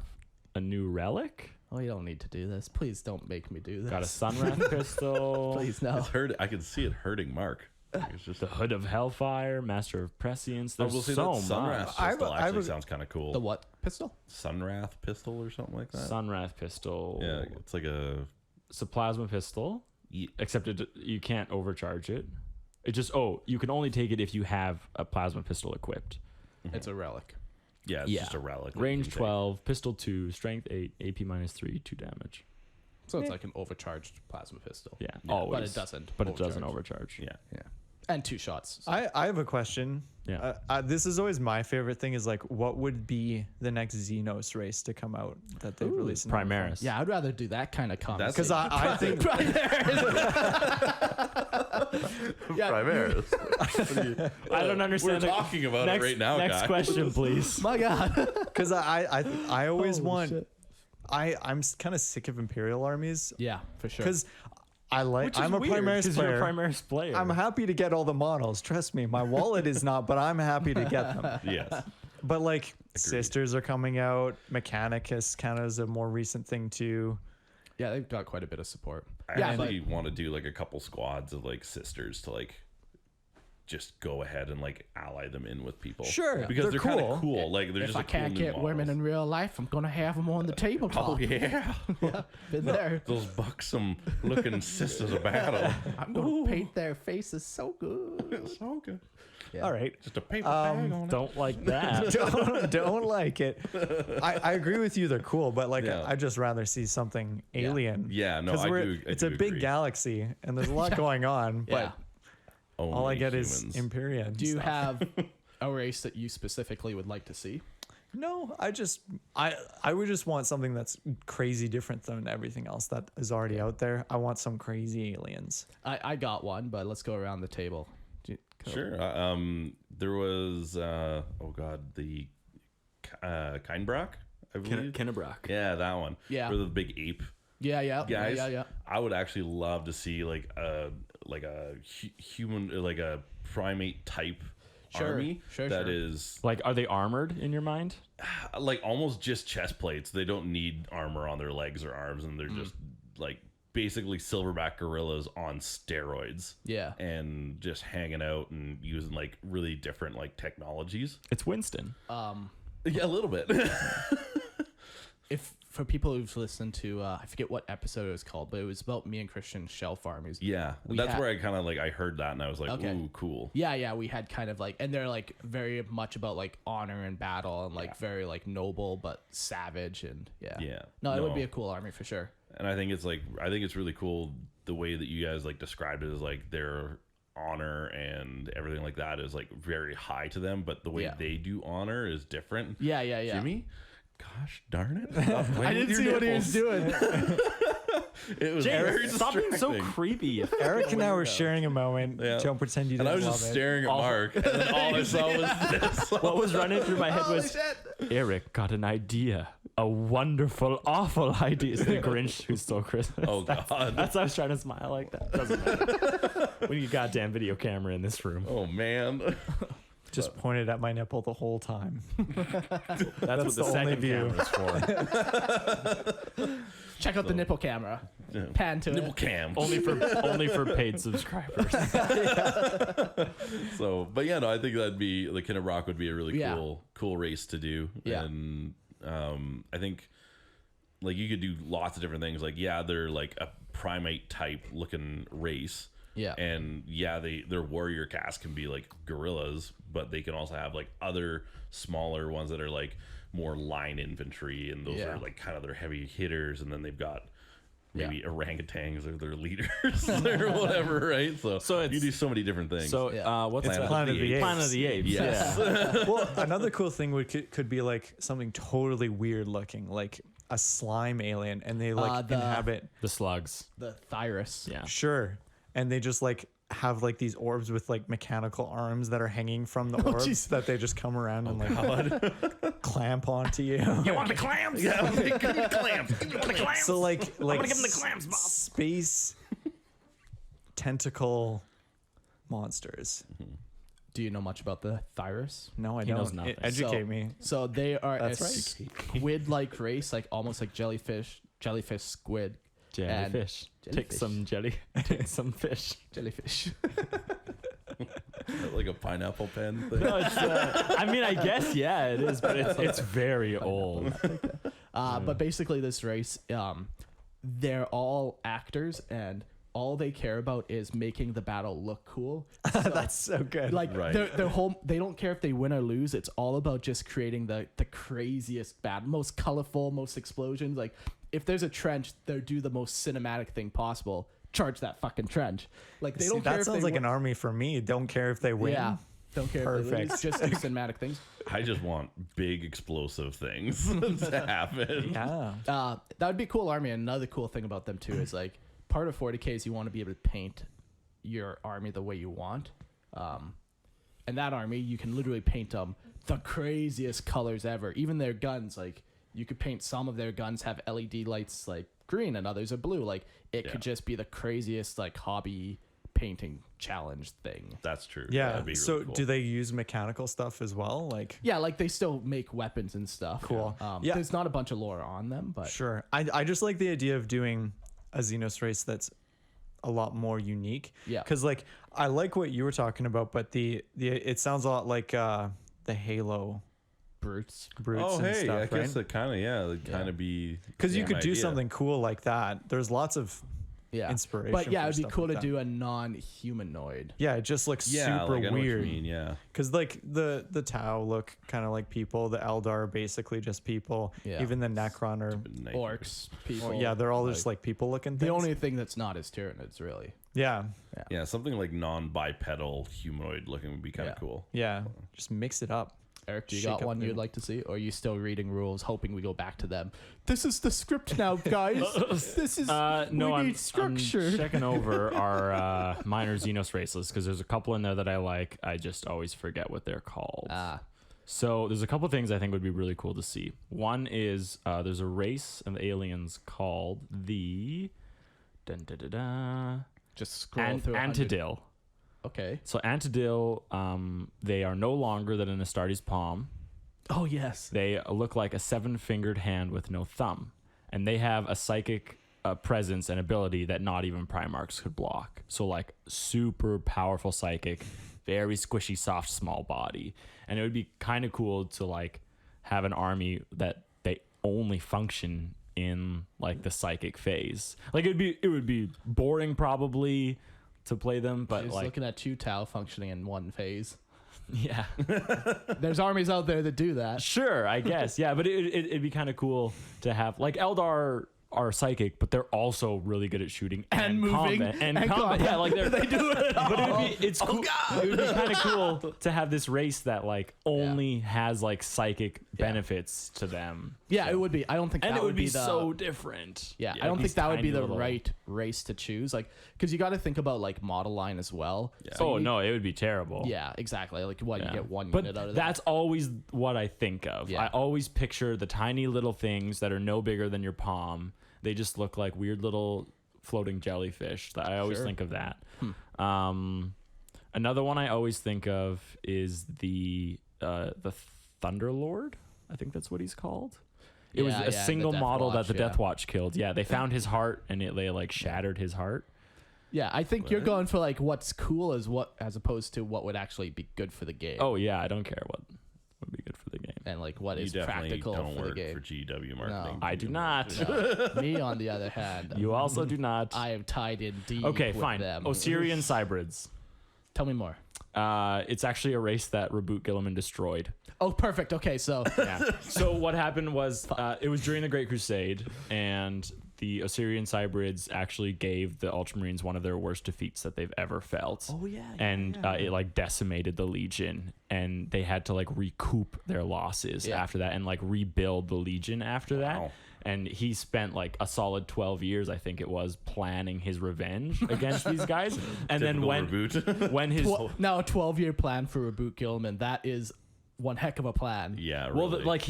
a new relic. Oh, you don't need to do this. Please don't make me do this. Got a Sunwrath pistol. Please no. It's hurt. I can see it hurting Mark. It's just The Hood of Hellfire, Master of Prescience. I There's will say so that Sunwrath much. pistol I actually have a- sounds kind of cool. The what pistol? Sunwrath pistol or something like that. Sunwrath pistol. Yeah, it's like a. It's a plasma pistol, except you can't overcharge it. It just you can only take it if you have a plasma pistol equipped. It's a relic. Yeah, it's Yeah. just a relic. that you Range can take. 12, pistol 2, strength 8, AP -3, 2 damage. So it's like an overcharged plasma pistol. Yeah, But always. it doesn't. But it doesn't overcharge. Yeah. Yeah. And 2 shots. So. I have a question. Yeah. This is always my favorite thing is like, what would be the next Xenos race to come out that they've released? in Primaris. Yeah, I'd rather do that kind of comic. Because I think Primaris. I don't understand. We're talking about next, it right now, Next guy. question, please. My God. because I always Holy want. shit. I'm kind of sick of Imperial armies Yeah, for sure. because I'm a Primaris You're a player. Primaris player. I'm happy to get all the models. Trust me, my wallet is not, but I'm happy to get them. Yes. But like Sisters are coming out. Mechanicus kind of is a more recent thing too. Yeah, they've got quite a bit of support. I Yeah, actually want to do like a couple squads of like Sisters to like just go ahead and like ally them in with people. Sure, because they're they're kind cool. of cool. Like they're If just I a cool can't new get women models. in real life, I'm gonna have them on the tabletop. Oh yeah, Been there. those buxom looking Sisters of Battle. I'm gonna paint their faces so good. So good. Yeah. All right. Just a paper bag on it. Don't like that. don't like it. I agree with you. They're cool, but like Yeah. I just rather see something alien. Yeah, no, 'Cause I we're- do. I It's do a big agree. galaxy, and there's a lot going on. Yeah. But all I Only get humans. is Imperium. Do you stuff. have a race that you specifically would like to see? No, I would just want something that's crazy different than everything else that is already out there. I want some crazy aliens. I got one, but let's go around the table. Sure. There was the Kindbrock, I believe. Kinnebrock. Yeah, that one. Yeah. For the big ape Yeah, guys. yeah. I would actually love to see like a human, like a primate type army that is Like, are they armored in your mind? like almost just chest plates. They don't need armor on their legs or arms, and they're just like basically silverback gorillas on steroids. Yeah. And just hanging out and using like really different like technologies. It's Winston. Yeah, a little bit. If for people who've listened to, I forget what episode it was called, but it was about me and Christian's shell farmers. Yeah, We that's had- where I kind of like I heard that and I was like, Okay. ooh, cool. Yeah, we had kind of like, and they're like very much about like honor and battle and like very like noble but savage and yeah. Yeah. No, it would No. be a cool army for sure. And I think it's really cool the way that you guys like described it as like their honor and everything like that is like very high to them, but the way Yeah. they do honor is different. Yeah. Jimmy, gosh darn it! I didn't see what he was doing. It was very Stop being so distracting. creepy. you Eric and I were sharing a moment. Yeah. Don't pretend you And didn't I was love just it. staring at Mark, and then all I saw was this. What was running through my head was Eric got an idea. A wonderful, awful idea. It's the Grinch who stole Christmas. Oh God! That's why I was trying to smile like that. Doesn't matter. We need a goddamn video camera in this room. Oh man! Just pointed at my nipple the whole time. That's what the the only second view. camera's for. Check out the nipple camera. Pan to Nipple it. cam. only for paid subscribers. So, but yeah, no, I think that'd be like Kinder Rock would be a really Yeah. cool race to do. Yeah. And I think like you could do lots of different things. Like, yeah, they're like a primate type looking race. Yeah. And yeah, their warrior caste can be like gorillas, but they can also have like other smaller ones that are like more line infantry, and those Yeah. are like kind of their heavy hitters, and then they've got maybe Yeah. orangutans or their leaders or whatever, right? So it's- you do so many different things. So Yeah. what's It's that? Planet of the Apes. Planet of the Apes. Yes. Yeah. Well, another cool thing could be like something totally weird looking, like a slime alien, and they like the- inhabit. The slugs. The Thyrus. Yeah. Sure, and they just like have like these orbs with like mechanical arms that are hanging from the orbs jeez. that they just come around and like clamp onto you. You want the clams? Yeah, give me the clamps. Give me the clamps. So like gonna give 'em the clams, Bob. space tentacle monsters. Do you know much about the Thyrus? No, I He knows don't. nothing. Educate So- me. So they are That's a right. squid-like race, like almost like jellyfish, squid, Jellyfish. Take Jellyfish. some jelly. Take some fish. jellyfish. Like a pineapple pen thing. No, it's, I mean, I guess yeah, it is, but it's very old. But basically, this race, they're all actors, and all they care about is making the battle look cool. So, That's so good. like Right. their whole, they don't care if they win or lose. It's all about just creating the craziest battle, most colorful, most explosions. Like if there's a trench, they'll do the most cinematic thing possible. Charge that fucking trench. Like they See, don't care. that if sounds they like win. an army for me. Don't care if they win. Yeah. Don't care if they lose. Perfect. Just do cinematic things. I just want big explosive things to happen. Yeah. That would be a cool army. And another cool thing about them too is like part of 40K is you want to be able to paint your army the way you want. And that army, you can literally paint them the craziest colors ever. Even their guns, like you could paint some of their guns have LED lights like green and others are blue. Like it could just be the craziest like hobby painting challenge thing. That's true. Yeah. That'd be So really cool. do they use mechanical stuff as well? Like, Yeah, like they still make weapons and stuff. Cool. Yeah. There's not a bunch of lore on them, but sure. I just like the idea of doing a Xenos race that's a lot more unique. Yeah. Because like I like what you were talking about, but the it sounds a lot like the Halo brutes. brutes Oh, and hey, stuff, I right? guess it kind of, it'd kind of be. Because you same could do idea. something cool like that. There's lots of Yeah. inspiration. But yeah, for it'd be stuff cool like to that. do a non-humanoid. Yeah, it just looks Yeah, super like, I know what you weird. mean, yeah. Because like the Towe look kind of like people. The Eldar are basically just people. Yeah. Even the Necron are. Nice. Orcs, people. Yeah, they're all just like people looking things. the only thing that's not is Tyranids, really. Yeah, Yeah, something like non-bipedal humanoid looking would be kind of Yeah. cool. yeah. Just mix it up. Eric, do you Shake got up one the- you'd like to see? Or are you still reading rules, hoping we go back to them? This is the script now, guys. This is No, we I'm, need structure. I'm checking over our minor Xenos race list because there's a couple in there that I like. I just always forget what they're called. So there's a couple things I think would be really cool to see. One is there's a race of aliens called the Just scroll through 100. Antidil. Okay. So Antidil, they are no longer than an Astartes palm. Oh yes. They look like a 7-fingered hand with no thumb, and they have a psychic presence and ability that not even Primarchs could block. So like super powerful psychic, very squishy, soft, small body, and it would be kind of cool to like have an army that they only function in like the psychic phase. Like it would be boring probably to play them, but Just like looking at 2 Tau functioning in one phase. yeah. There's armies out there that do that. Sure, I guess. Yeah, but it'd be kind of cool to have like Eldar are psychic, but they're also really good at shooting And moving combat, and and combat. combat. Yeah, like they do it. But all. it's cool. It would be kind of cool to have this race that like only has like psychic benefits to them. Yeah, it would be. I don't think And that it would be the, so different. Yeah, I don't think these that would be tiny the little- right race to choose. Like, because you got to think about like model line as well. So Oh you- no, it would be terrible. Yeah, exactly. Like, what Yeah. you get one But unit out of that. that's always what I think of. Yeah. I always picture the tiny little things that are no bigger than your palm. They just look like weird little floating jellyfish. I always Sure. think of that. Another one I always think of is the Thunderlord. I think that's what he's called. It was Yeah, a the single Death model that Watch, the yeah. Death Watch killed. Yeah, they found his heart and they like shattered his heart. Yeah, I think you're going for like what's cool as opposed to what would actually be good for the game. Oh yeah, I don't care what would be good for the game. And like what You is definitely practical don't for the work game. for GW marketing. I do not. Me, on the other hand, You also do not. I am tied in deep. Okay, with fine. Them. Osirian Cybrids. Tell me more. It's actually a race that Reboot Gilliman destroyed. Oh, perfect. Okay, so Yeah. So what happened was it was during the Great Crusade, and the Osirian Cybrids actually gave the Ultramarines one of their worst defeats that they've ever felt. Oh, yeah, And it like decimated the Legion, and they had to like recoup their losses after that and like rebuild the Legion after that. Wow. And he spent like a solid 12 years, I think it was, planning his revenge against these guys. And then Typical when Reboot. when his now a 12-year plan for Reboot Gilman. That is one heck of a plan. Yeah, really. Well, like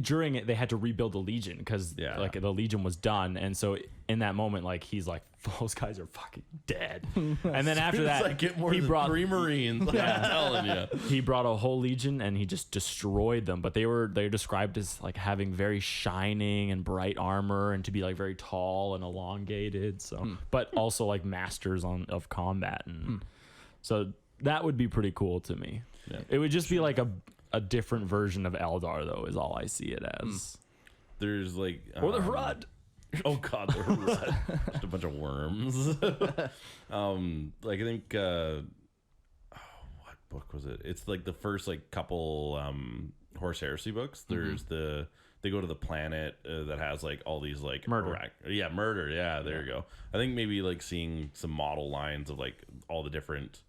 during it, they had to rebuild the Legion because like the Legion was done, and so in that moment, like he's like, those guys are fucking dead. And then after It's that, like get more he than brought 3 Marines. I'm telling you. he brought a whole Legion and he just destroyed them. But they're described as like having very shining and bright armor and to be like very tall and elongated. So, but also like masters of combat, and so that would be pretty cool to me. Yeah. It would just be like a different version of Eldar, though, is all I see it as. There's like Or the Rud. Oh god, the Rud. Just a bunch of worms. Like I think what book was it? It's like the first like couple Horse Heresy books. There's they go to the planet that has like all these like Murder. Murder. Yeah, there you go. I think maybe like seeing some model lines of like all the different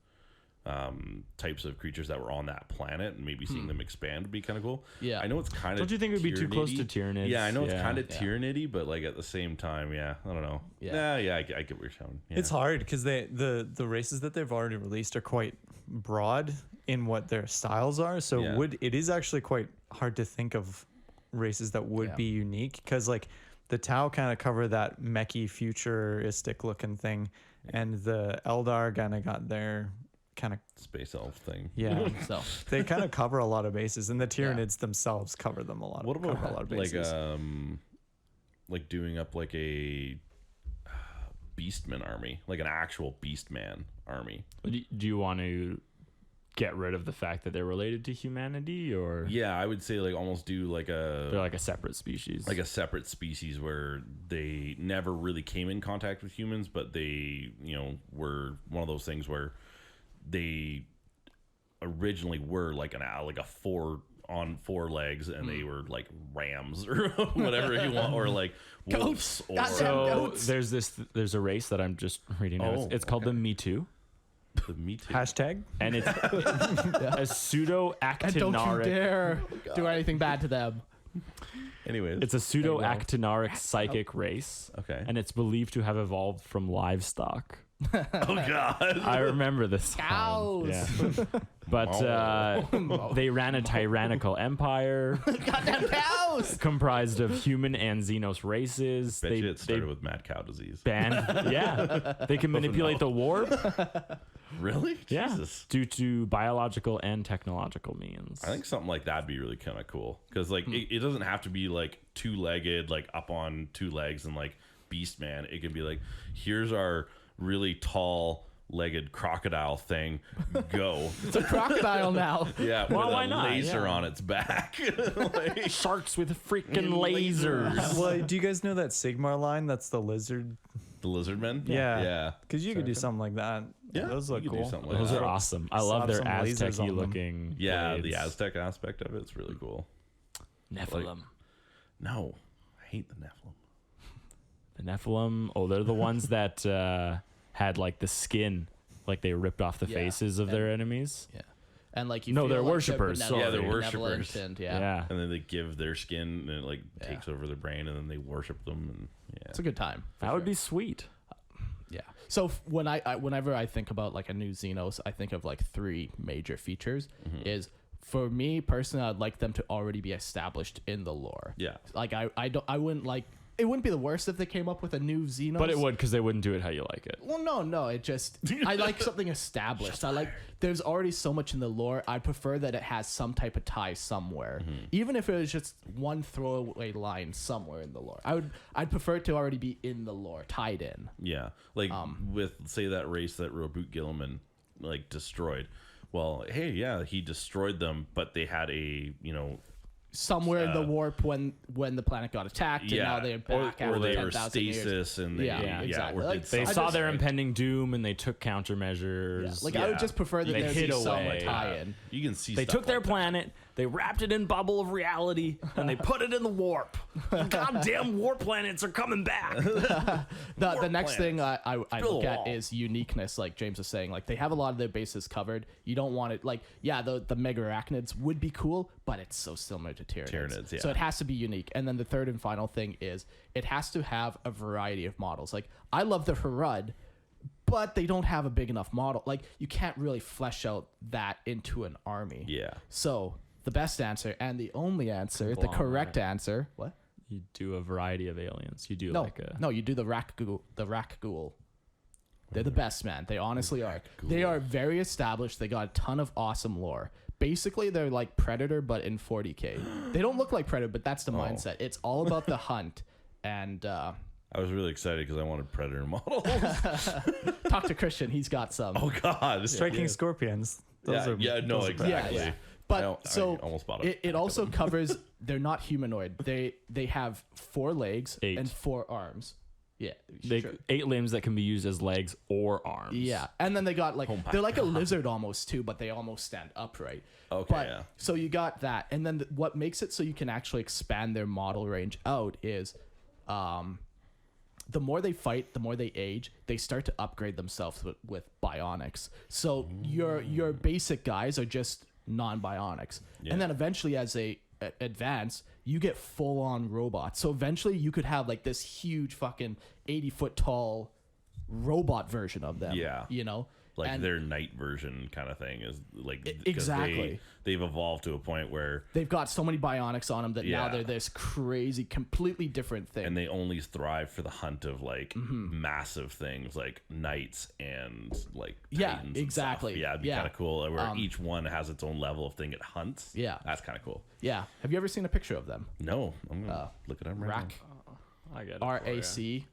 types of creatures that were on that planet and maybe seeing them expand would be kind of cool. Yeah. I know it's kind of. Don't you think it would be too close to Tyranids? Yeah, I know it's Yeah. kind of Tyranidy, but like at the same time, yeah, I don't know. Yeah. Yeah, I get what you're saying. Yeah. It's hard because the races that they've already released are quite broad in what their styles are. So Yeah. it is actually quite hard to think of races that would be unique because like the Towe kind of cover that mechy futuristic looking thing, and the Eldar kind of got their kind of Space elf thing. yeah. So They kind of cover a lot of bases, and the Tyranids themselves cover them a lot. What cover a lot about of bases. like doing up like a Beastmen army, like an actual Beastman army? Do you want to get rid of the fact that they're related to humanity, or Yeah, I would say like almost do like they're like a separate species? a separate species where they never really came in contact with humans, but they, were one of those things where they originally were like a four legs, and they were like rams or whatever you want, or like wolves. Or, Goddamn so goats. there's a race that I'm just reading now. Oh, It's called the Me Too, the Me Too. Hashtag. and it's a pseudo and don't you actinaric. dare do anything bad to them. Anyways, It's a pseudo actinaric psychic race, okay. and it's believed to have evolved from livestock. Oh god. I remember this. Cows. Yeah. But they ran a tyrannical empire Goddamn cows. comprised of human and xenos races. Bet you it They started with mad cow disease. banned. Yeah, they can manipulate the warp. Really? Yeah, Jesus. due to biological and technological means. I think something like that'd be really kind of cool, because like it doesn't have to be like two-legged, like up on two legs and like Beastman. It can be like, here's our really tall legged crocodile thing, go. It's a crocodile now. Yeah, Well, with why a not? laser Yeah. on its back. Like, Sharks with freaking Lasers. lasers. Well, do you guys know that Sigmar line? That's the lizard. the lizard men. Yeah. Yeah. Because you could do something like that. Yeah, those you look could do cool. something like Those that. are awesome. I Slap love their some lasers on Aztec-y them. looking. Yeah, blades. the Aztec aspect of it's really cool. Nephilim. No, I hate the Nephilim. The Nephilim. Oh, they're the ones that had like the skin, like they ripped off the Yeah, faces of their enemies. Yeah. And like you No, feel they're like worshippers, so- Yeah, they're benevolent worshippers. And, Yeah. And then they give their skin, and it like Yeah. takes over their brain, and then they worship them. And yeah, It's a good time. That would be sweet. Yeah. So whenever I think about like a new Xenos, I think of like three major features. Is for me personally, I'd like them to already be established in the lore. yeah. Like I wouldn't like. It wouldn't be the worst if they came up with a new Xenos. But it would, because they wouldn't do it how you like it. Well, no. It just I like something established. I like there's already so much in the lore. I prefer that it has some type of tie somewhere, even if it was just one throwaway line somewhere in the lore. I'd prefer it to already be in the lore, tied in. Yeah, like with say that race that Roboot Gilliman like destroyed. Well, hey, yeah, he destroyed them, but they had a Somewhere in the warp when the planet got attacked, and now they're back or after they were 10,000 years. stasis, and they Yeah, exactly. or Like, did They I saw just- their impending doom and they took countermeasures. Yeah. Like I would just prefer that They there hid be some away. tie-in. You can see They stuff took their like that. planet, they wrapped it in bubble of reality, and they put it in the warp. Goddamn warp planets are coming back. The next thing I Build look a at wall. is uniqueness, like James was saying. Like they have a lot of their bases covered. You don't want it like the mega arachnids would be cool, but it's so similar to Tyranids. Tyranids, yeah. So it has to be unique. And then the third and final thing is it has to have a variety of models. Like I love the Harud, but they don't have a big enough model. Like you can't really flesh out that into an army. Yeah, So the best answer and the only answer, the Conglomerate. correct answer. What? You do a variety of aliens. You do No, like a. no, you do the Rakghoul. The Rakghoul. They're the best, man. They honestly are. They are very established. They got a ton of awesome lore. Basically, they're like Predator, but in 40K. They don't look like Predator, but that's the mindset. It's all about the hunt. And I was really excited because I wanted Predator models. talk to Christian. He's got some. Oh God, Striking scorpions. Those are no, those are bad. exactly. Yeah. But I so almost bought it also covers. They're not humanoid. They have 4 legs 8. and 4 arms. Yeah, They, sure. 8 limbs that can be used as legs or arms. Yeah, and then they got like Oh my they're like a lizard almost too, but they almost stand upright. Okay, But yeah. so you got that, and then what makes it so you can actually expand their model range out is, the more they fight, the more they age, they start to upgrade themselves with bionics. So your basic guys are just non-bionics, and then eventually as they advance, you get full-on robots. So eventually you could have like this huge fucking 80-foot tall robot version of them. Yeah. You know? like And- their night version kind of thing is like 'cause Exactly. they've evolved to a point where They've got so many bionics on them that now Yeah. they're this crazy, completely different thing. and they only thrive for the hunt of like massive things like knights and like Yeah, titans and stuff. exactly. Yeah, it'd be Yeah. kind of cool where each one has its own level of thing it hunts. Yeah. That's kind of cool. Yeah. Have you ever seen a picture of them? No, I'm gonna look at them right Rack, I get it. for ya. RAC,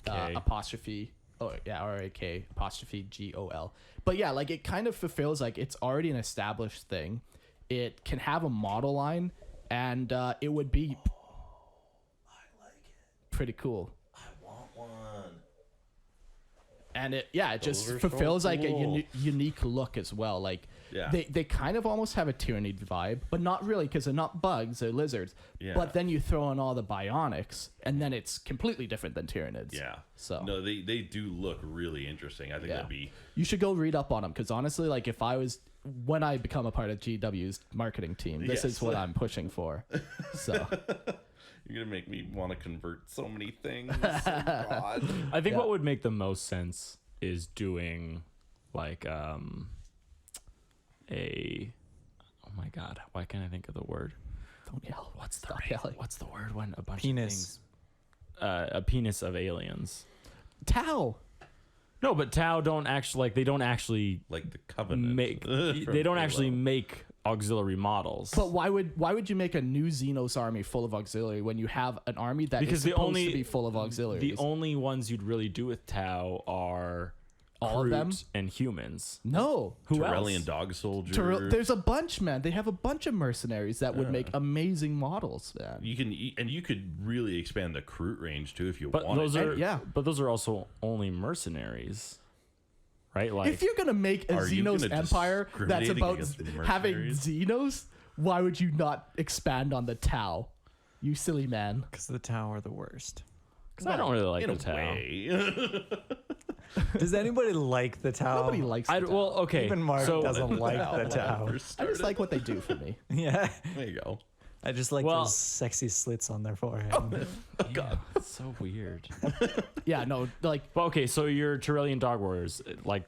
K. apostrophe. Oh yeah, RAK apostrophe GOL. But yeah, like it kind of fulfills like it's already an established thing. It can have a model line, and it would be I like it. pretty cool. I want one. And it just Those are so fulfills like a cool. unique look as well. Like Yeah. they kind of almost have a Tyrannid vibe, but not really because they're not bugs, they're lizards. Yeah. But then you throw in all the bionics, and then it's completely different than Tyrannids. Yeah. So No, they do look really interesting. I think Yeah. that'd be you should go read up on them because honestly, like if I was when I become a part of GW's marketing team, this is Yes. what I'm pushing for. So you're gonna make me want to convert so many things. Oh, God. I think Yeah. what would make the most sense is doing like a oh my god, why can't I think of the word? don't yell. Stop yelling. What's the word when a bunch Penis. of things a penis of aliens. Towe. No, but Towe don't actually like they don't actually Like the Covenant. make from they don't Halo. actually make auxiliary models. But why would you make a new Xenos army full of auxiliary when you have an army that Because is the supposed only to be full of auxiliaries? the only ones you'd really do with Towe are All of them? Kroot and humans. No. Who Torellian else? dog soldier. There's a bunch, man. They have a bunch of mercenaries that would make amazing models, man. You could really expand the Kroot range too if you But wanted. those are yeah. but those are also only mercenaries, right? Like If you're gonna make a Are you Xenos gonna empire that's discriminate about against having mercenaries? Xenos, why would you not expand on the Towe? You silly man. Because the Towe are the worst. 'cause I don't really like in the Towe. a way. Does anybody like the Towe? Nobody likes the I Towe. well, okay. Even Mark so, doesn't like the When I Towe. first I just started. like what they do for me. Yeah. There you go. I just like Well- those sexy slits on their forehead. God, it's so weird. Yeah, no, like Well, okay, so your Torellian dog warriors, like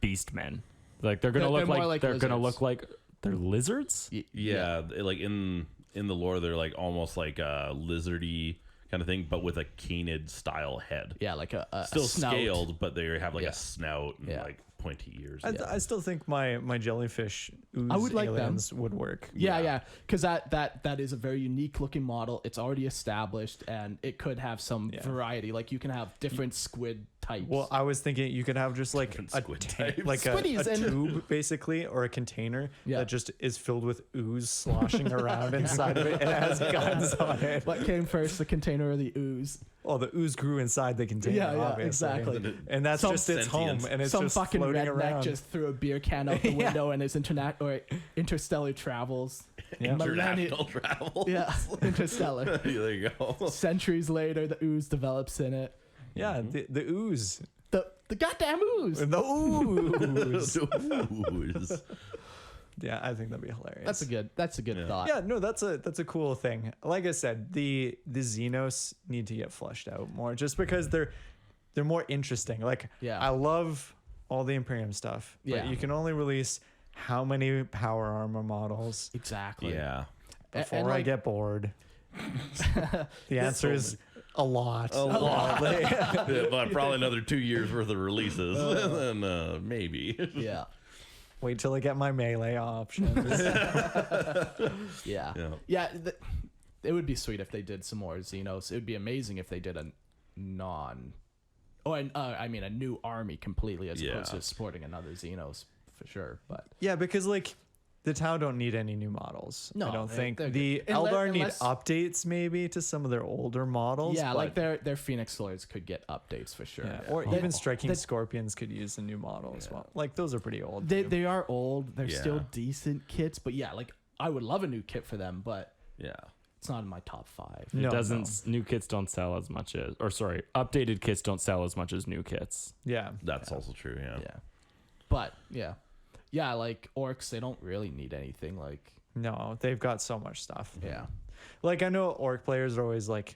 Beastmen, like they're gonna They're look more like, like they're gonna lizards. look like they're lizards. Yeah, like in the lore, they're like almost like a lizardy kind of thing, but with a canid style head. yeah, like a Still snout. scaled, but they have like Yeah. a snout and Yeah. like pointy ears. I still think my jellyfish ooze I would like them. aliens would work. Yeah, because that is a very unique looking model. It's already established, and it could have some variety. Like you can have different squid types. Well, I was thinking you could have just like Different a squid tank, types. like a Squiddies and- tube basically, or a container Yeah. that just is filled with ooze sloshing around inside of it, and it has guns on it. what came first, the container or the ooze? Oh, the ooze grew inside the container. Yeah, obviously. exactly. And that's Some just its home, sentience. and it's Some just fucking floating redneck around. just threw a beer can out the Yeah. window and his interstellar travels. International travel. Yeah, interstellar. There you go. Centuries later, the ooze develops in it. Yeah, the ooze, The goddamn ooze. the ooze. Ooze. Yeah, I think that'd be hilarious. That's a good thought. Yeah, no, that's a cool thing. Like I said, the Xenos need to get flushed out more, just because they're more interesting. Like, Yeah. I love all the Imperium stuff, but Yeah. you can only release how many power armor models Exactly. Yeah. before and I like- get bored. The answer is a lot. A lot. Like, Yeah, but probably another 2 years worth of releases. And then maybe. Yeah. wait till I get my melee options. Yeah. Yeah. Yeah. It would be sweet if they did some more Xenos. It would be amazing if they did a a new army completely as Yeah. opposed to supporting another Xenos for sure. But Yeah, because like the Towe don't need any new models. No, I don't think. they're The good. Eldar need Unless- updates maybe to some of their older models. yeah, like but- their Phoenix Lords could get updates for sure. Yeah, or Oh. even striking That- scorpions could use a new model as well. Like those are pretty old. They are old. They're Yeah. still decent kits, but yeah, like I would love a new kit for them, but Yeah. it's not in my top 5. It No, doesn't. New kits don't sell as much as, or sorry, updated kits don't sell as much as new kits. Yeah. That's also true. Yeah. Yeah. But yeah, like orcs, they don't really need anything. Like No, they've got so much stuff. yeah, Like I know orc players are always like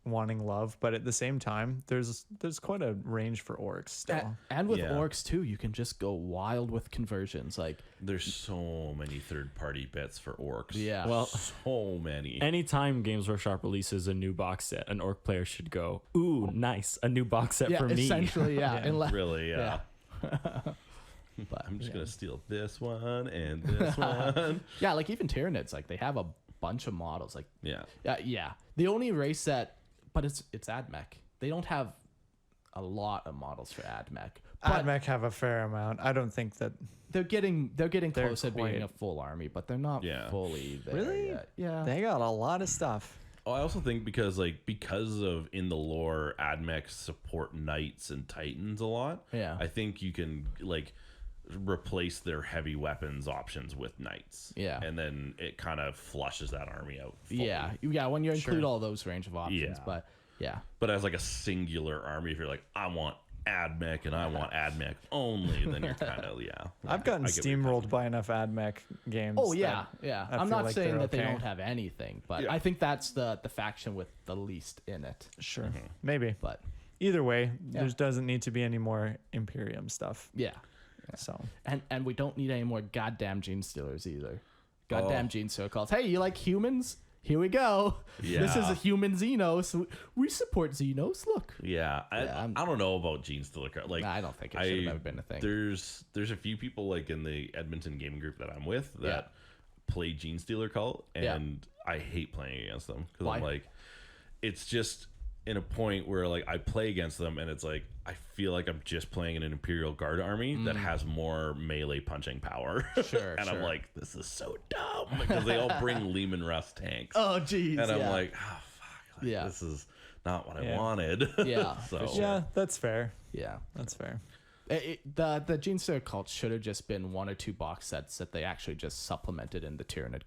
wanting love, but at the same time, there's quite a range for orcs still. And with Yeah. orcs too, you can just go wild with conversions. Like, There's so many third-party bets for orcs. yeah, Well, So many. anytime Games Workshop releases a new box set, an orc player should go, "Ooh, nice, a new box set yeah, for me." essentially, yeah. Unless, Really, yeah. but, I'm just yeah. gonna steal this one and this one. Yeah, like even Tyranids, like they have a bunch of models. Like, Yeah. yeah, the only race that, but it's AdMech. They don't have a lot of models for AdMech. But AdMech have a fair amount. I don't think that they're getting close to being quite- a full army, but they're not Yeah. fully there Really? yet. Yeah. they got a lot of stuff. Oh, I also think because of in the lore, AdMech support knights and titans a lot. Yeah. I think you can replace their heavy weapons options with knights. Yeah. And then it kind of flushes that army out. Fully. Yeah, when you include all those range of options, Yeah. but yeah, But as like a singular army, if you're like, I want AdMech and I want AdMech only, then you're kind of I've gotten I get where you're steamrolled by enough AdMech games. oh yeah, that yeah. I I'm feel not like saying they're that they okay. don't have anything, but Yeah. I think that's the faction with the least in it. Sure, maybe. But Either way, Yeah. there doesn't need to be any more Imperium stuff. yeah, So and we don't need any more goddamn Genestealers either. Goddamn Genestealer calls. Hey, you like humans? Here we go. This is Yeah. a human Xenos. We support Xenos. Look. Yeah, I'm- I don't know about Genestealer. Like, Nah, I don't think it should have ever been a thing. There's a few people like in the Edmonton gaming group that I'm with that play Genestealer cult, Yeah. and I hate playing against them because Why? I'm like, it's just in a point where like I play against them, and it's like I feel like I'm just playing in an Imperial Guard army that has more melee punching power. Sure, and I'm sure. like, this is so dumb because they all bring Lehman Russ tanks. Oh, jeez. And I'm yeah. like, oh, fuck. Like, Yeah. This is not what I Yeah. wanted. Yeah, so, for sure. yeah, that's fair. yeah. That's fair. The Genestealer cult should have just been one or two box sets that they actually just supplemented in the Tyranid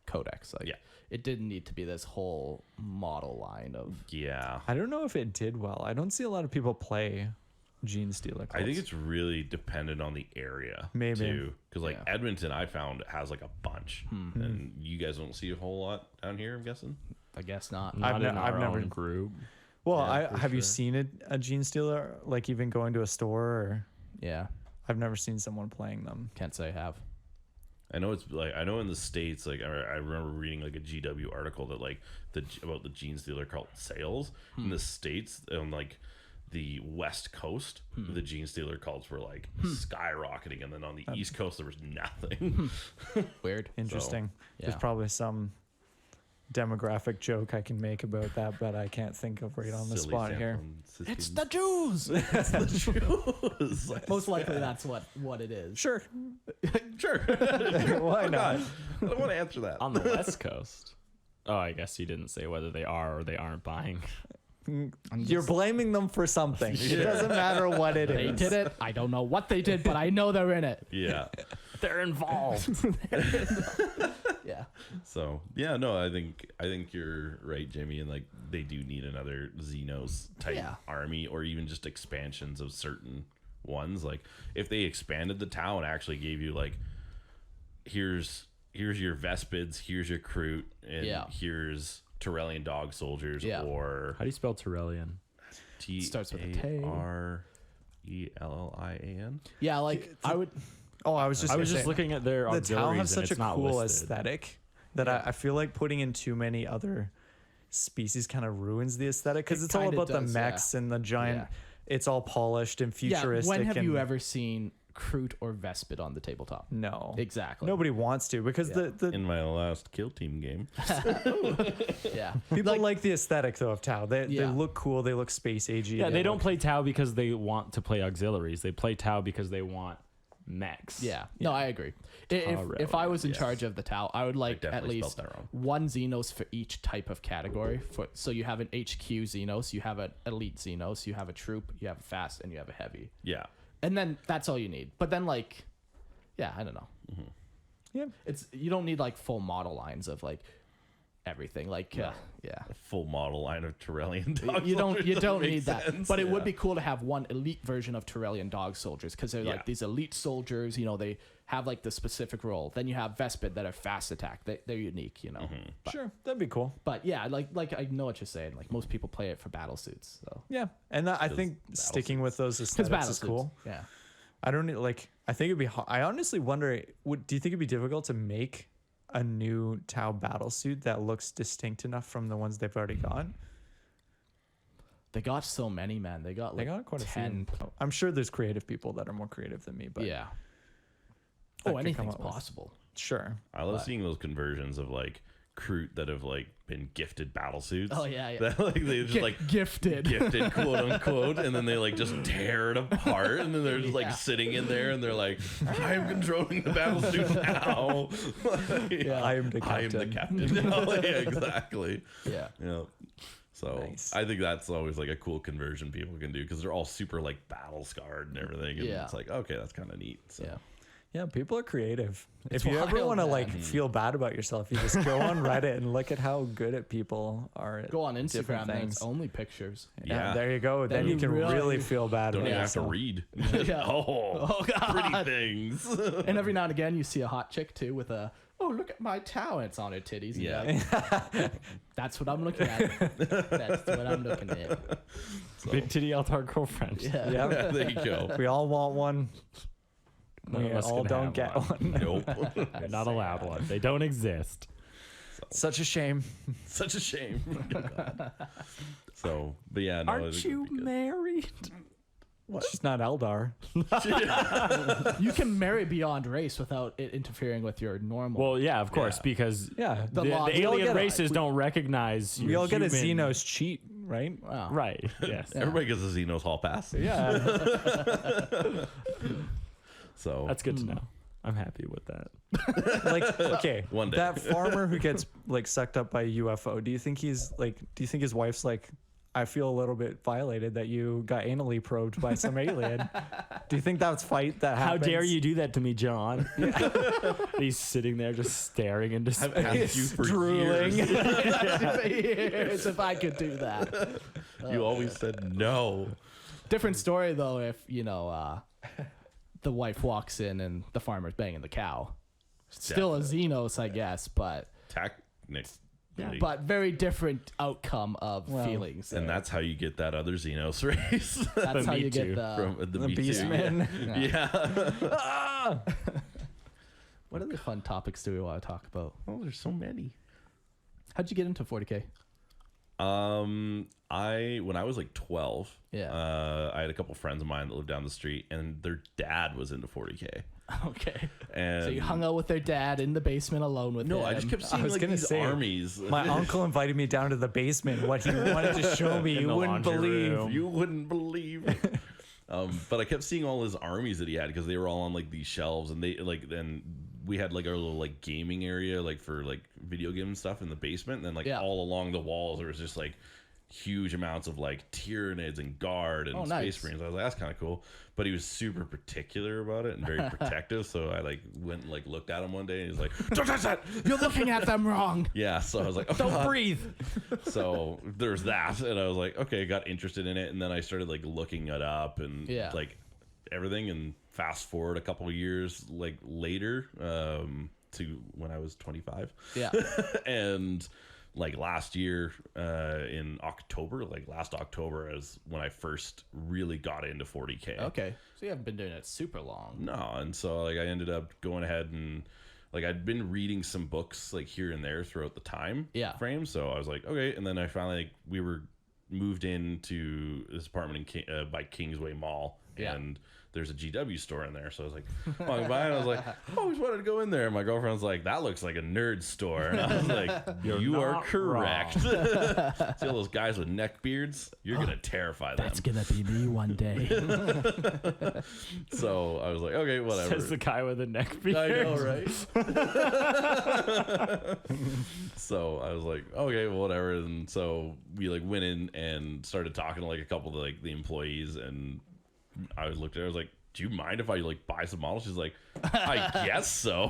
Codex. Like, Yeah. it didn't need to be this whole model line of. Yeah. I don't know if it did well. I don't see a lot of people play Genestealer. I think it's really dependent on the area. Maybe. Too. Because, like, Yeah. Edmonton, I found, has, like, a bunch. And you guys don't see a whole lot down here, I'm guessing? I guess not. Not in I've our never- own group. Well, Yeah, for have you sure. seen a Genestealer, like even going to a store? Or Yeah, I've never seen someone playing them. can't say I have. I know it's, like, I know in the States, like, I remember reading, like, a GW article that, like, about the Genestealer cult sales. In the States, on, like, the West Coast, the Genestealer cults were, like, skyrocketing. And then on the East Coast, there was nothing. Weird. Interesting. There's yeah. probably some demographic joke I can make about that, but I can't think of right on the Silly spot here. sampling It's systems. the Jews. It's like, Most likely, that's what it is. Sure. sure. Why not? I don't want to answer that. On the West Coast. Oh, I guess you didn't say whether they are or they aren't buying. You're blaming them for something. It doesn't matter what it They is. did it. I don't know what they did, but I know they're in it. Yeah. They're involved. Yeah. So yeah, no, I think you're right, Jamie, and like they do need another Xenos type Yeah. army, or even just expansions of certain ones. Like if they expanded the Towe and actually gave you like, here's your Vespids, here's your Kroot, and Yeah. here's Torellian dog soldiers, Yeah. or How do you spell Torellian? Starts with a T. Tarellian. Yeah, like I would. Oh, I was just. I gonna was just say, looking at their the auxiliaries Towe and has such it's a not cool listed. aesthetic that I feel like putting in too many other species kind of ruins the aesthetic because It it's all kinda about does, the mechs and the giant. Yeah. It's all polished and futuristic. Yeah. When have and you ever seen Kroot or Vespid on the tabletop? No, Exactly. Nobody wants to because the In my last kill team game. Yeah. people like the aesthetic though of Towe. They Yeah. look cool. They look space agey. Yeah, they don't play Towe because they want to play auxiliaries. They play Towe because they want mechs. Yeah. No, I agree. If I was in yes. charge of the Towe, I would like at definitely least spelled that wrong. one Xenos for each type of category. So you have an HQ Xenos, you have an elite Xenos, you have a troop, you have a fast, and you have a heavy. Yeah. And then that's all you need. But then like, yeah, I don't know. Yeah. You don't need like full model lines of like everything. Like, No. yeah. A full model line of Terrellian dog You don't soldiers need makes that, sense. but it would Yeah. be cool to have one elite version of Terrellian dog soldiers, because they're Yeah. like these elite soldiers. You know, they have like the specific role. Then you have Vespid that are fast attack. They're unique. You know. Mm-hmm. But, Sure, that'd be cool. but yeah, like I know what you're saying. Like most people play it for battle suits. So Yeah, and I think sticking with those because aesthetics battle is suits. cool. Yeah. I don't like. I think it'd be. I honestly wonder. Do you think it'd be difficult to make a new Towe battle suit that looks distinct enough from the ones they've already got? They got so many, man. They got They like got quite a 10. few. I'm sure there's creative people that are more creative than me, but Yeah. that Oh, could come anything's up with- possible. sure. I love But- seeing those conversions of like Kroot that have like been gifted battle suits. Oh, yeah, yeah. That, like they just like Gifted. gifted, quote unquote, and then they like just tear it apart, and then they're just like Yeah. sitting in there, and they're like, "I am controlling the battle suit now." Like, Yeah. I am the I am the captain. captain now. Yeah, exactly. Yeah. Yeah. So Nice. I think that's always like a cool conversion people can do because they're all super like battle scarred and everything. And Yeah. it's like, okay, that's kind of neat. So Yeah. Yeah, people are creative. It's if you ever wild, want to man. like feel bad about yourself, you just go on Reddit and look at how good at people are. At Go on different Instagram, and things. it's only pictures. Yeah. There you go. Then Then you can you really, really feel bad don't about even have to yourself. read. Yeah. Oh, God. pretty things. And every now and again, you see a hot chick too with a, oh, look at my Towe, and it's on her titties. And Yeah. you're like, that's what I'm looking at. That's what I'm looking at. Big titty Eldar girlfriend. Yeah. Yeah, Yeah, there you go. we all want one. None We of us all can don't have get one. one. Nope. You're not allowed one. They don't exist. Such a shame. Such a shame. So, but yeah, no, I Aren't think you it'd be good. married? She's not Eldar. You can marry beyond race without it interfering with your normal. Well, yeah, of course, Yeah. because Yeah, The the law- the we all alien get a- races don't recognize we your all get a human- Xenos cheat, right? Wow. Right. Yes. Everybody gets a Xenos hall pass. Yeah. So That's good to know. I'm happy with that. Like, okay, One day. that farmer who gets like sucked up by a UFO. Do you think his wife's like, I feel a little bit violated that you got anally probed by some alien? Do you think that's fight that How happens? dare you do that to me, John? He's sitting there just staring into I've space. asked you for drooling. years. Years if I could do that. You always said no. Different story though if, you know, the wife walks in and the farmer's banging the cow. Still a Xenos, I guess, but very different outcome of Well, feelings. And that's how you get that other Xenos race That's how Me you Too get the. from the The Beastmen. Beastmen. Yeah. What other fun topics do we want to talk about? Oh, there's so many. How'd you get into 40K? When I was like 12, Yeah. I had a couple friends of mine that lived down the street, and their dad was into 40K. Okay. And So you hung out with their dad in the basement alone with him. I just kept seeing was like gonna these say, armies. My uncle invited me down to the basement. What he wanted to show me, you the wouldn't laundry believe. room. You wouldn't believe. But I kept seeing all his armies that he had because they were all on like these shelves, and then we had like our little like gaming area like for like video game stuff in the basement, and then like all along the walls there was just like huge amounts of like Tyranids and Guard and Space Marines. I was like, that's kind of cool, but he was super particular about it and very protective. So I like went and like looked at him one day, and he's like, "Don't touch that! You're looking at them wrong. Yeah." So I was like, oh, Don't God. breathe. So there's that, and I was like, okay, got interested in it, and then I started like looking it up and like everything, and fast forward a couple of years like later to when I was 25. Yeah. And like last year in October, like last October is when I first really got into 40K. Okay. So you haven't been doing it super long. No, and so like I ended up going ahead and like I'd been reading some books like here and there throughout the time frame. So I was like, okay, and then I finally like, we were moved into this apartment in by Kingsway Mall, and there's a GW store in there. So I was like, walking by, and I was like, I always wanted to go in there. And my girlfriend was like, that looks like a nerd store. And I was like, you are not correct. See all those guys with neck beards? You're gonna terrify them. That's gonna be me one day. So I was like, okay, whatever. Says the guy with the neck beard. I know, right? So I was like, okay, well, whatever. And so we like went in and started talking to like a couple of like the employees, and I looked at her, I was like, do you mind if I like buy some models? She's like, I guess so.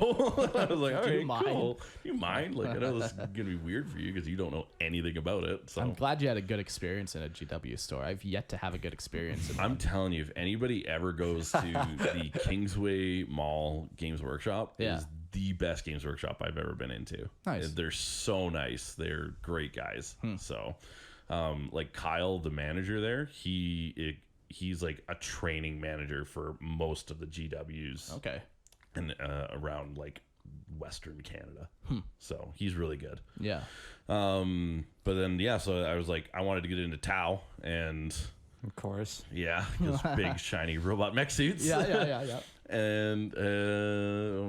I was like, all right, cool. You mind? Like, I know this is gonna be weird for you because you don't know anything about it. So I'm glad you had a good experience in a GW store. I've yet to have a good experience. I'm telling you, if anybody ever goes to the Kingsway Mall Games Workshop, it is the best Games Workshop I've ever been into. Nice. They're so nice. They're great guys. So, like Kyle, the manager there, he's like a training manager for most of the GWs. Okay. And around like Western Canada. So he's really good. Yeah. But then so I was like, I wanted to get into Towe, and Of course. those big shiny robot mech suits. Yeah. And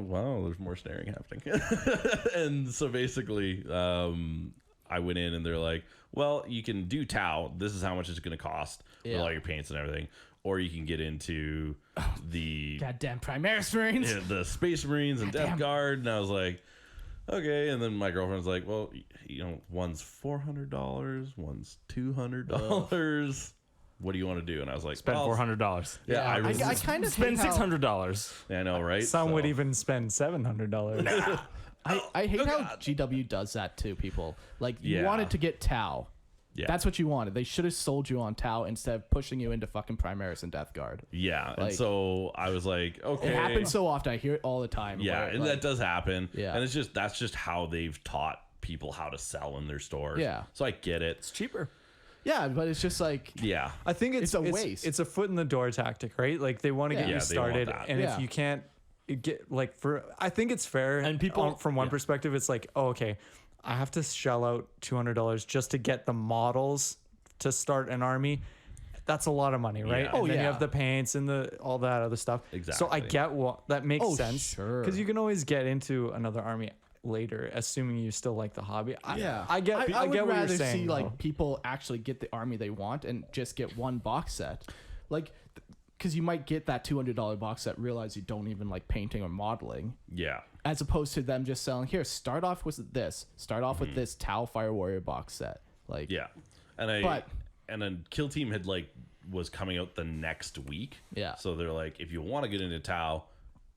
wow, there's more staring happening. And so basically, I went in and they're like, well, you can do Towe. This is how much it's going to cost with all your paints and everything. Or you can get into the goddamn Primaris Marines. Yeah, the Space Marines and Death Guard. And I was like, okay. And then my girlfriend's like, well, you know, one's $400, one's $200. What do you want to do? And I was like, Spend $400. Yeah, I kind of spend $600. I know, right? Some would even spend $700. I hate how GW does that to people. Like, you wanted to get Towe. Yeah. That's what you wanted. They should have sold you on Towe instead of pushing you into fucking Primaris and Death Guard. Yeah. Like, and so I was like, okay. It happens so often. I hear it all the time. Yeah, and that does happen. Yeah. And that's just how they've taught people how to sell in their stores. Yeah. So I get it. It's cheaper. Yeah, but it's just like... Yeah. I think it's a waste. It's a foot in the door tactic, right? Like they want to get Yeah, you they want started, that. and if you can't get like I think it's fair. And people from one perspective, it's like, oh, okay, I have to shell out $200 just to get the models to start an army. That's a lot of money, right? Yeah. And then you have the paints and all that other stuff. Exactly. So I get that makes sense. Sure. Because you can always get into another army later, assuming you still like the hobby. I get I get would what you're rather saying. see though. like people actually get the army they want and just get one box set, like, because you might get that $200 box set, realize you don't even like painting or modeling, Yeah. as opposed to them just selling, here, start off with this Towe Fire Warrior box set, like. Yeah. And then Kill Team had was coming out the next week. Yeah. So they're like, if you want to get into Towe,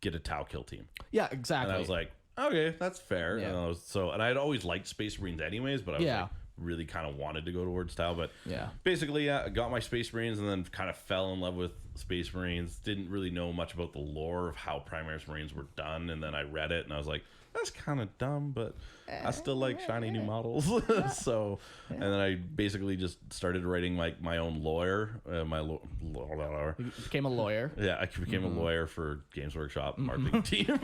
get a Towe Kill Team. Yeah, exactly. And I was like, okay, that's fair. Yeah. And I had always liked Space Marines anyways, but I was like, really kind of wanted to go towards Towe. But basically, I got my Space Marines and then kind of fell in love with Space Marines. Didn't really know much about the lore of how Primaris Marines were done. And then I read it and I was like, that's kind of dumb, but I still like shiny new models. So, and then I basically just started writing my own lawyer. You became a lawyer. Yeah, I became a lawyer for Games Workshop marketing team.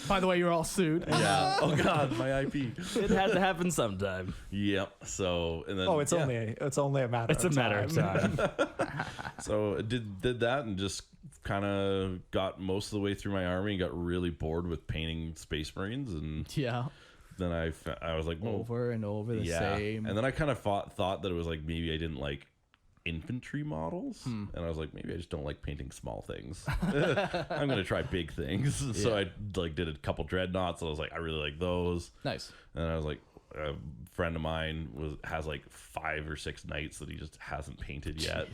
By the way, you're all sued. Yeah. Oh God, my IP. It had to happen sometime. Yep. So and then it's only a matter. It's a matter of time. So I did that and just kind of got most of the way through my army and got really bored with painting Space Marines, and then I was like, well, over and over the same. And then I kind of thought that it was like maybe I didn't like infantry models, and I was like, maybe I just don't like painting small things. I'm gonna try big things. So I did a couple dreadnoughts, and I was like, I really like those. Nice. And I was like, a friend of mine has like 5 or 6 knights that he just hasn't painted yet.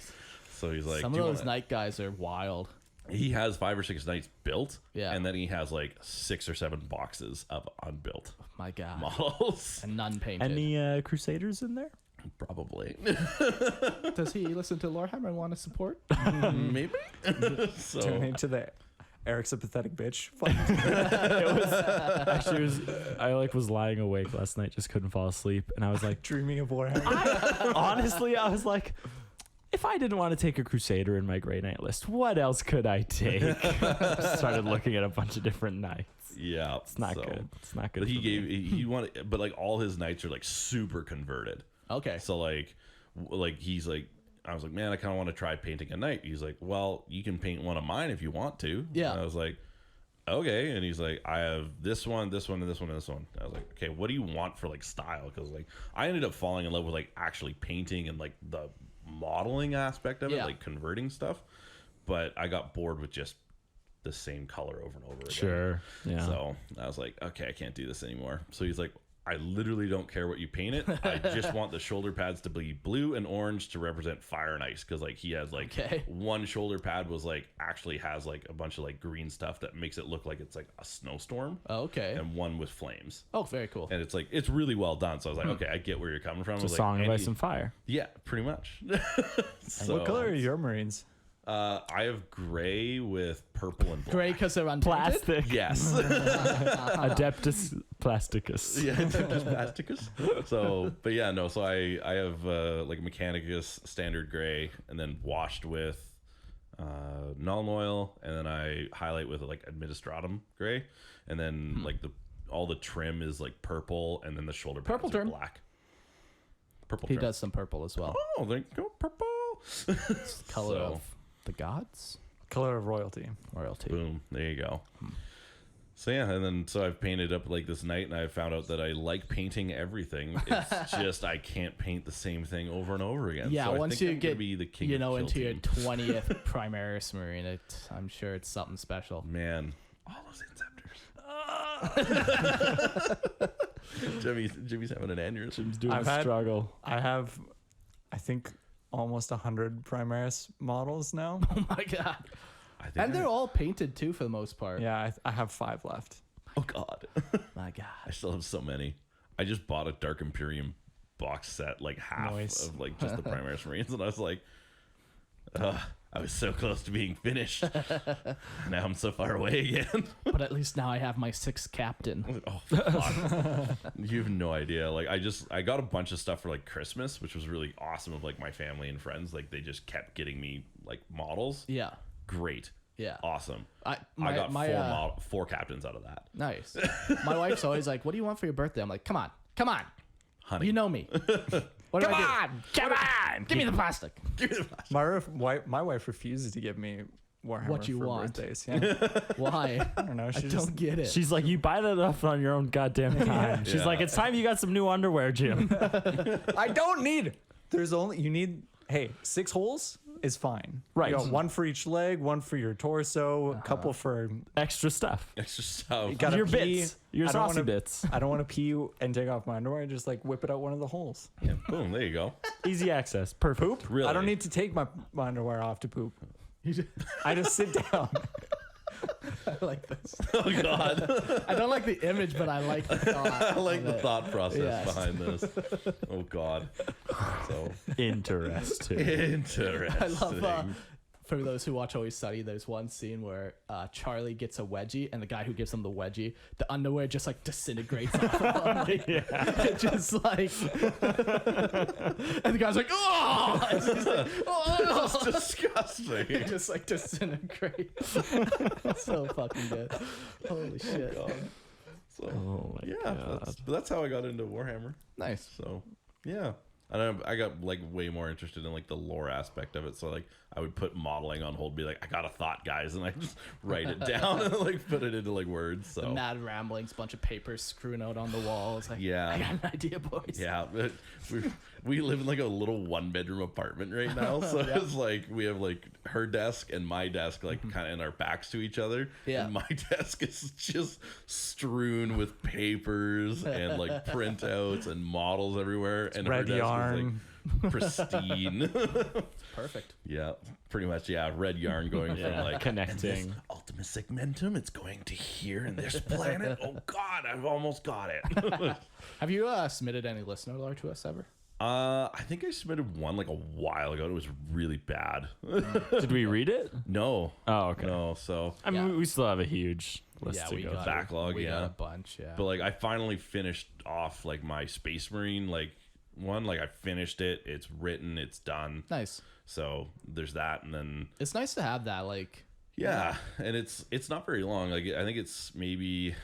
So he's like, some of those knight guys are wild. He has 5 or 6 knights built, Yeah. and then he has like 6 or 7 boxes of unbuilt My God. models. And none painted. Any Crusaders in there? Probably. Does he listen to Lorehammer and want to support? Maybe. So Turn into the Eric's a pathetic bitch. I was lying awake last night, just couldn't fall asleep, and I was like, Dreaming of Warhammer. honestly, I was like, if I didn't want to take a Crusader in my Grey Knight list, what else could I take? Started looking at a bunch of different knights. yeah, It's not good. It's not good. But for me. he wanted, but like all his knights are like super converted. Okay. So like he's like, I was like, man, I kind of want to try painting a knight. He's like, well, you can paint one of mine if you want to. Yeah. And I was like, okay. And he's like, I have this one, this one, and this one, and this one. I was like, okay, what do you want for like style? Because like I ended up falling in love with like actually painting and like the modeling aspect of it, like converting stuff. But I got bored with just the same color over and over again. Sure. Yeah. So I was like, okay, I can't do this anymore. So he's like, I literally don't care what you paint it. I just want the shoulder pads to be blue and orange to represent fire and ice, because like he has like one shoulder pad was like actually has like a bunch of like green stuff that makes it look like it's like a snowstorm. Oh, okay. And one with flames. Oh, very cool. And it's like it's really well done. So I was like, okay, I get where you're coming from. It's a I was song like, of ice and fire. yeah, pretty much. So, What color are your Marines? I have gray with purple and black. Gray because they're unpainted? Plastic. Yes. Adeptus Plasticus. Yeah, just plasticus. So, but yeah, no. So I have like Mechanicus standard gray, and then washed with Null oil, and then I highlight with like Administratum gray, and then like all the trim is like purple, and then the shoulder pads Purple are trim. black. Purple. He trim. does some purple as well. Oh, there you go, purple. It's the color So, of the gods? Color of royalty. Royalty. boom. There you go. So yeah, and then so I've painted up like this night, and I found out that I like painting everything. It's just I can't paint the same thing over and over again. Yeah, so once I think you I'm gonna get be the king you of know kill into your team. 20th Primaris Marine, I'm sure it's something special. Man, all those inceptors. Jimmy's having an aneurysm. Jim's doing I've a had- struggle. I have, I think, almost 100 Primaris models now. Oh my god. I think And they're all painted too for the most part. Yeah, I have 5 left. oh god, My god. I still have so many. I just bought a Dark Imperium box set, like half Nice. of like just the Primaris Marines, and I was like, I was so close to being finished. Now I'm so far away again. But at least now I have my 6th captain. Oh, fuck. You have no idea. Like I got a bunch of stuff for like Christmas, which was really awesome of like my family and friends. Like they just kept getting me like models. Yeah. Great. Yeah. Awesome. I got four captains out of that. Nice. My wife's always like, "What do you want for your birthday?" I'm like, "Come on. Honey. You know me. What Come do I do? on! Come on! Give me the plastic." My wife refuses to give me Warhammer What you for want. birthdays. Yeah. Why? I don't know. I She just don't get it. She's like, you buy that stuff on your own goddamn time. She's Yeah. like, it's time you got some new underwear, Jim. I don't need. There's only you need. Hey, 6 holes is fine. Right. You got 1 for each leg, 1 for your torso, a couple for. Extra stuff. It's just how You gotta Your pee. bits. Your I don't saucy wanna- bits. I don't want to pee and take off my underwear. I just like whip it out one of the holes. yeah, boom, there you go. Easy access. Perfect. Really? I don't need to take my underwear off to poop. I just sit down. I like this. Oh god. I don't like the image, but I like the thought. I like of the it. thought process Yes. behind this. Oh god. So Interesting. interesting. I love, for those who watch Always Sunny, there's one scene where Charlie gets a wedgie, and the guy who gives him the wedgie, the underwear just like disintegrates off of him. It just like, and the guy's like, oh! It's just like, oh! That's disgusting. It just like disintegrates. It's so fucking good. Holy shit. So Oh my yeah, God. that's how I got into Warhammer. Nice. So yeah. And I got like way more interested in like the lore aspect of it. So like I would put modeling on hold, be like, I got a thought, guys, and I just write it down and like put it into like words. So The mad ramblings, bunch of papers screwing out on the walls. Like, Yeah. I got an idea, boys. yeah, but we live in like a little 1-bedroom apartment right now. So it's like we have like her desk and my desk like kind of in our backs to each other. Yeah. And my desk is just strewn with papers and like printouts and models everywhere. And her red desk yarn. is like pristine. Perfect. Yeah, pretty much. Yeah, red yarn going from like Connecting. this ultimate segmentum. It's going to here in this planet. Oh God, I've almost got it. Have you submitted any listener lore to us ever? I think I submitted one like a while ago. It was really bad. Did we read it? No. Oh, okay. No. So I mean, Yeah. we still have a huge list Yeah, to we go. got backlog, We got yeah. a bunch. Yeah. but like I finally finished off like my Space Marine like one. Like I finished it. It's written. It's done. Nice. So there's that, and then It's nice to have that. Like, yeah, and it's not very long. Like I think it's maybe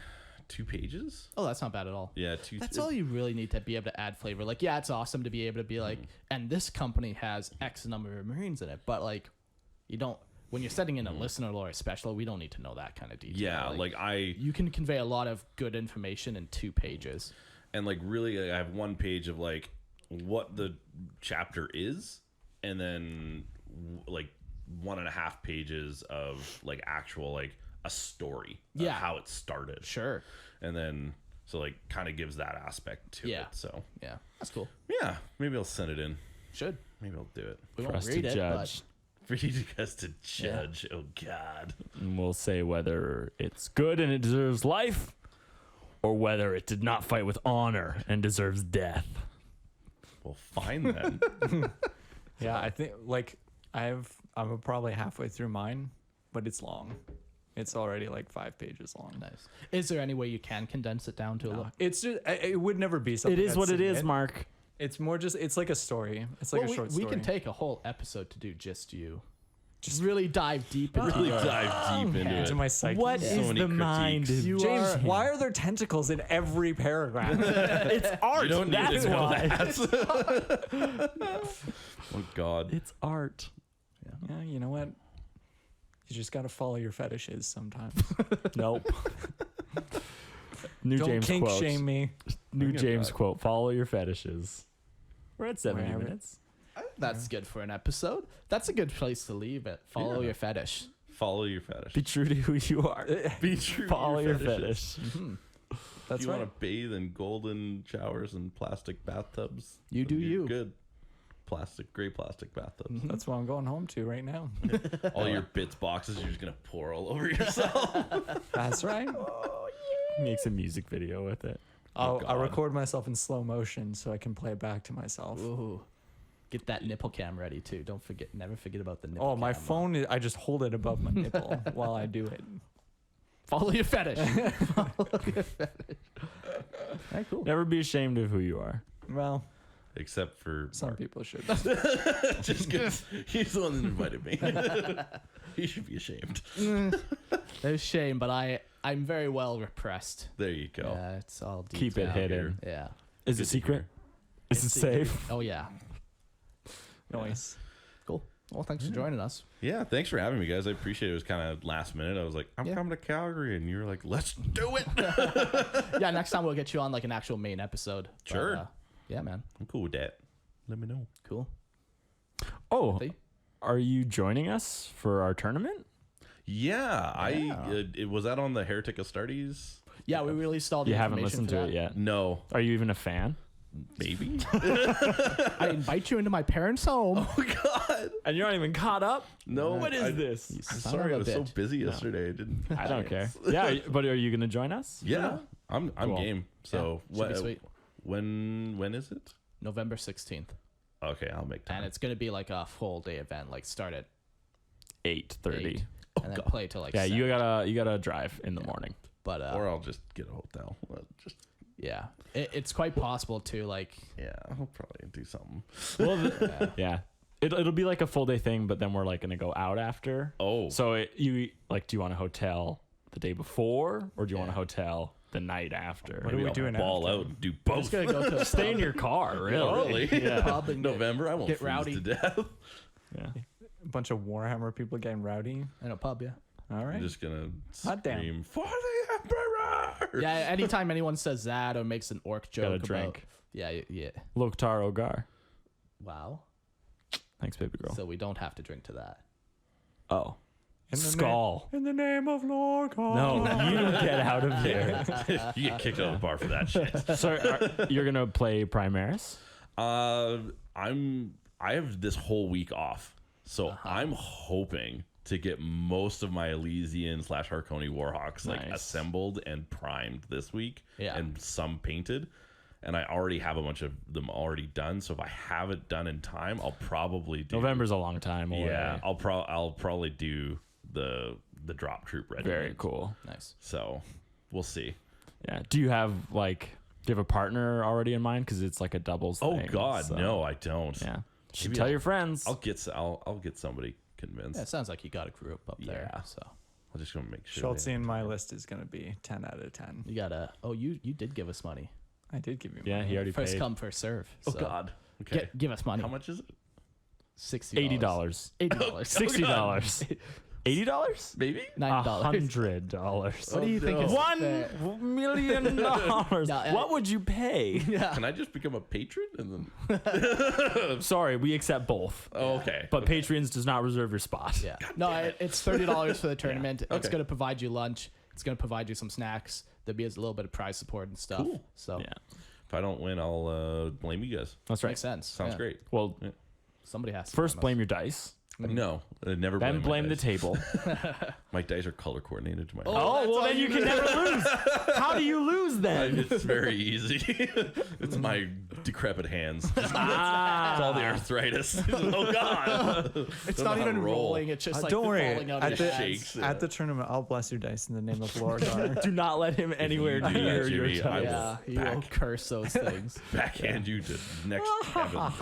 2 pages. oh, that's not bad at all. Yeah, 2. That's all you really need to be able to add flavor. Like, yeah, it's awesome to be able to be like, and this company has X number of Marines in it, but like, you don't. When you're setting in a listener lore special, we don't need to know that kind of detail. Yeah, like you can convey a lot of good information in 2 pages. and like really I have 1 page of like what the chapter is, and then like 1.5 pages of like actual like a story of Yeah. how it started. Sure. And then So like kind of gives that aspect to Yeah. it. So Yeah, that's cool. yeah, maybe I'll send it in. Should. Maybe I'll do it. We For won't us to read it, judge. but For you guys to judge. Oh God. And we'll say whether it's good and it deserves life, or whether it did not fight with honor and deserves death. Well, fine then. Yeah, I think like I'm probably halfway through mine, but it's long. It's already like 5 pages long. nice. Is there any way you can condense it down to a No, little? it's just it would never be something. It is I'd what it is, submit. Mark. It's more just it's like a story. It's like Well, a short we story. can take a whole episode to do just you. Just really dive deep into Really your- dive deep into into it. my psyche. What So is many the mind critiques. of You James, are- why are there tentacles in every paragraph? It's art. You don't need That's to know why. that. Oh God. It's art. Yeah, you know what? You just got to follow your fetishes sometimes. Nope. New Don't James kink quote. shame me. New gonna James try. quote. Follow your fetishes. We're at 70 Wherever. minutes. That's good for an episode. That's a good place to leave it. Follow Yeah. your fetish. Follow your fetish. Be true to who you are. Be true. Follow to your fetishes. fetish. That's you right. want to bathe in golden showers and plastic bathtubs? You do You're you. Good. Gray plastic bathtubs. That's what I'm going home to right now. All your bits boxes, you're just gonna pour all over yourself. That's right. Makes a music video with it. I'll God. record myself in slow motion so I can play it back to myself. Ooh. Get that nipple cam ready too. Don't forget. Never forget about the nipple. Oh, my cam. phone! I just hold it above my nipple while I do it. Follow your fetish. Follow your fetish. Hey, cool. Never be ashamed of who you are. Well, Except for some Mark. people should. Just because he's the one that invited me. He should be ashamed. There's shame, but I'm very well repressed. There you go. Yeah, it's all deep Keep it down. hidden. Yeah. Is it secret? Is it safe? Oh yeah. Nice. Cool. Well, thanks for joining us. Yeah, thanks for having me, guys. I appreciate it. It was kind of last minute. I was like, I'm Yeah. coming to Calgary, and you were like, let's do it. Yeah, next time we'll get you on like an actual main episode. But, Sure. yeah, man. I'm cool with that. Let me know. Cool. Oh, See? are you joining us for our tournament? Yeah, Yeah. it was that on the Heretic Astartes? Yeah, we released all the You haven't information listened for to that. it yet. No, Are you even a fan? maybe. I invite you into my parents' home. Oh God, And you're not even caught up? no. What is this? I'm son sorry, I of was a so bitch. busy yesterday. I didn't. I don't care. Yeah, but are you going to join us? Yeah, I'm Cool. game. So Should be sweet. when is it? November 16th. Okay, I'll make time. And it's going to be like a full day event, like start at 8:30. 8 and then play till like Yeah, 7. you gotta drive in the morning. But or I'll just get a hotel. Just yeah, it's quite possible to like. yeah, I'll probably do something. Well, yeah. It'll be like a full day thing, but then we're like gonna go out after. Oh, So you like, do you want a hotel the day before, or do you want a hotel the night after? What are we I'll doing ball after? out and do I'm both. just gonna go to a Stay in your car, really. Really? Yeah. pub and November, I won't get freeze rowdy. to death. Yeah. A bunch of Warhammer people getting rowdy. in a pub. Yeah. All right. I'm just gonna Hot damn. scream for the Emperor. Yeah. Anytime anyone says that or makes an orc joke, Gotta about, drink. Yeah. Yeah. Loktar Ogar. Wow. Thanks, baby girl. So we don't have to drink to that. Oh. In the Skull. In the name of Lord God. No, you get out of here. You get kicked out of the bar for that shit. So you're gonna play Primaris? I have this whole week off, so I'm hoping to get most of my Elysian / Harkoni Warhawks like Nice. assembled and primed this week, Yeah. and some painted. And I already have a bunch of them already done. So if I have it done in time, I'll probably do. November's a long time away. Yeah, I'll probably do the drop troop ready. Very cool. Nice. So we'll see. Yeah. Do you have a partner already in mind? Because it's like a doubles Oh thing. God, so, no, I don't. Yeah. Should Maybe tell I'll- your friends. I'll get somebody convinced. Yeah, it sounds like you got a group up there. Yeah. So I'm just gonna make sure. Schultz they- in my list is going to be 10 out of 10. you gotta. Oh, you did give us money. I did give you Yeah, money. he already First paid. come, first serve. Oh So God. Okay. give us money. How much is it? $60. $80. $80. $60. $80? Maybe. $9. $100. What do you think no. is $1 million. No, What would you pay? Yeah. Can I just become a patron and then? Sorry, we accept both. Oh, okay. But Patreons does not reserve your spot. Yeah. No, it's $30 for the tournament. It's Okay. going to provide you lunch. It's gonna provide you some snacks. There'll be a little bit of prize support and stuff. Cool. So Yeah, If I don't win, I'll blame you guys. that's right. makes sense. Sounds Yeah. great. Well, Somebody has to first blame blame your dice, No, never then blame my blame the dice. table. My dice are color coordinated to my. Oh, well, then you can never lose. How do you lose then? It's very easy. It's my decrepit hands. It's Ah. all the arthritis. Oh God! It's Don't not know how even to roll. rolling. It's just like Don't worry. falling out At of the, your hands. shakes. at the tournament, I'll bless your dice in the name of Algar. Do not let him anywhere you do near that, your Jimmy, I will dice. Yeah, you will curse those things. Backhand you to next heaven.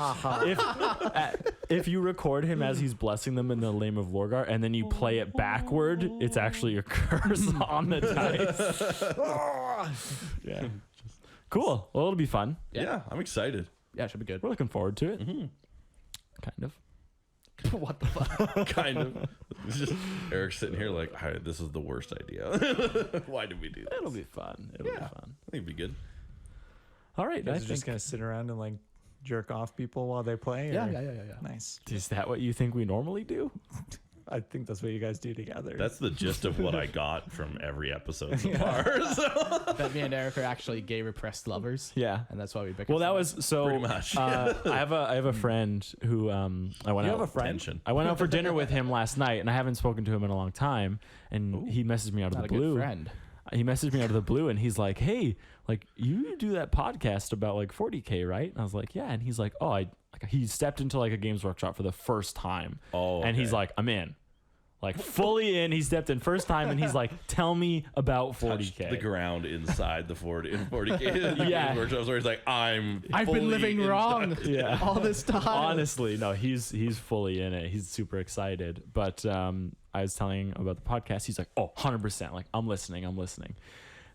If you record him as he's blessing them in the name of Lorgar, and then you play it backward, it's actually a curse on the dice. Yeah. Cool. Well, it'll be fun. Yeah, I'm excited. Yeah, it should be good. We're looking forward to it. Mm-hmm. Kind of. What the fuck? Kind of. It's just Eric sitting here like, "Hi, this is the worst idea. Why did we do this? It'll be fun. It'll be fun. I think it'd be good. All right. You I guys are just think, gonna sit around and like jerk off people while they play. Yeah, or- yeah. Nice. is that what you think we normally do? I think that's what you guys do together. That's the gist of what I got from every episode so far. So. That me and Eric are actually gay repressed lovers. Yeah. And that's why we pick Well, that up was so. Pretty much. I have a friend who I went You out. have a friend? Tension. I went out for dinner with him last night, and I haven't spoken to him in a long time. And he messaged me out of not the a blue. good friend. He messaged me out of the blue, and he's like, "Hey, like you do that podcast about like 40K, right?" And I was like, "Yeah." And he's like, "Oh, he stepped into like a Games Workshop for the first time." Oh, and he's okay. like, "I'm in." Like fully in. He stepped in first time, and he's like, "Tell me about Touched 40K." the ground inside the 40K Yeah. workshops where he's like, I've been fully living inside." wrong Yeah. all this time. Honestly, no, he's fully in it. He's super excited. But I was telling him about the podcast. He's like, "Oh, 100%. Like I'm listening.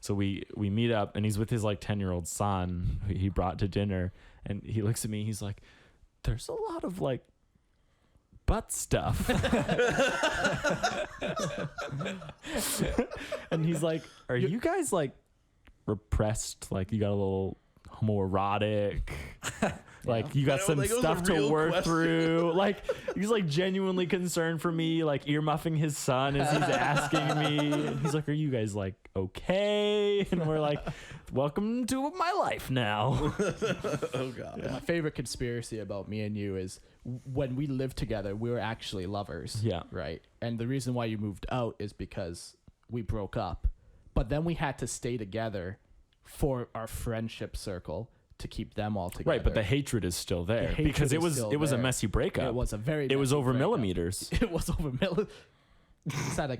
So we meet up, and he's with his like 10-year-old son who he brought to dinner, and he looks at me. He's like, "There's a lot of like butt stuff," and he's like, "Are you guys like repressed? Like you got a little homoerotic?" Like you got I some don't think it was a stuff to real work question. through. Like he's like genuinely concerned for me, like earmuffing his son as he's asking me. And he's like, "Are you guys like okay?" And we're like, "Welcome to my life now." Oh God. My favorite conspiracy about me and you is when we lived together, we were actually lovers. Yeah. Right. And the reason why you moved out is because we broke up. But then we had to stay together for our friendship circle to keep them all together. Right, but the hatred is still there hatred because it is was still a there. messy breakup. It was a very It was messy over breakup. millimeters. It was over millimeters. Is that a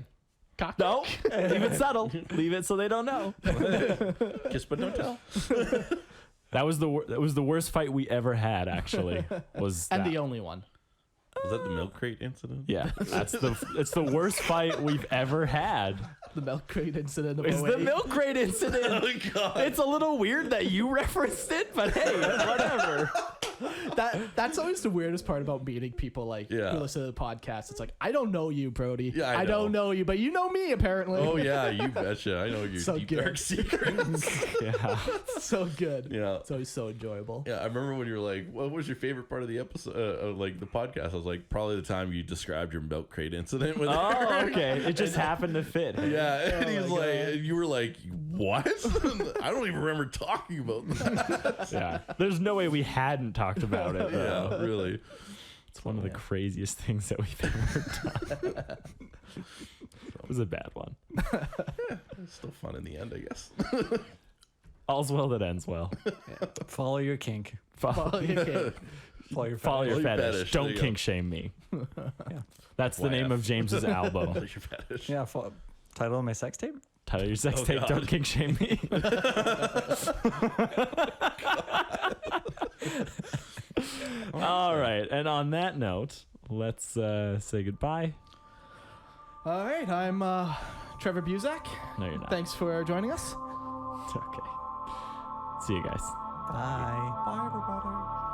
cock? No, leave it subtle. Leave it so they don't know. Kiss but don't tell. That was the worst fight we ever had. Actually, was And that. the only one. Was that the milk crate incident? Yeah, it's the worst fight we've ever had. The milk crate incident of It's the 08. milk crate incident. Oh God. It's a little weird that you referenced it, but hey, whatever. That's always the weirdest part about meeting people like Yeah. who listen to the podcast. It's like, I don't know you, Brodie. Yeah, I don't know you, but you know me apparently. Oh yeah, you betcha. I know your So deep good. dark secrets. Yeah. So good. Yeah. It's always so enjoyable. Yeah, I remember when you were like, "What was your favorite part of the episode, of like the podcast?" I was like, "Probably the time you described your milk crate incident with Oh, Eric." okay. It just happened to fit. Yeah, and Oh he my was like, you were like, "What?" I don't even remember talking about that. Yeah. There's no way we hadn't talked about it. Though. Yeah, really. It's one of the craziest things that we've ever done. It was a bad one. It's still fun in the end, I guess. All's well that ends well. Follow your kink. Follow Okay. Follow your your your fetish. fetish. There Don't you go. kink shame me. Yeah. That's the name YF. of James's album. Your fetish. Yeah. Title of my sex tape. Title your sex Oh, tape. God. Don't kink shame me. All right. And on that note, let's say goodbye. All right, I'm Trevor Buzak. No, you're not. Thanks for joining us. Okay. See you guys. Bye. Bye, everybody.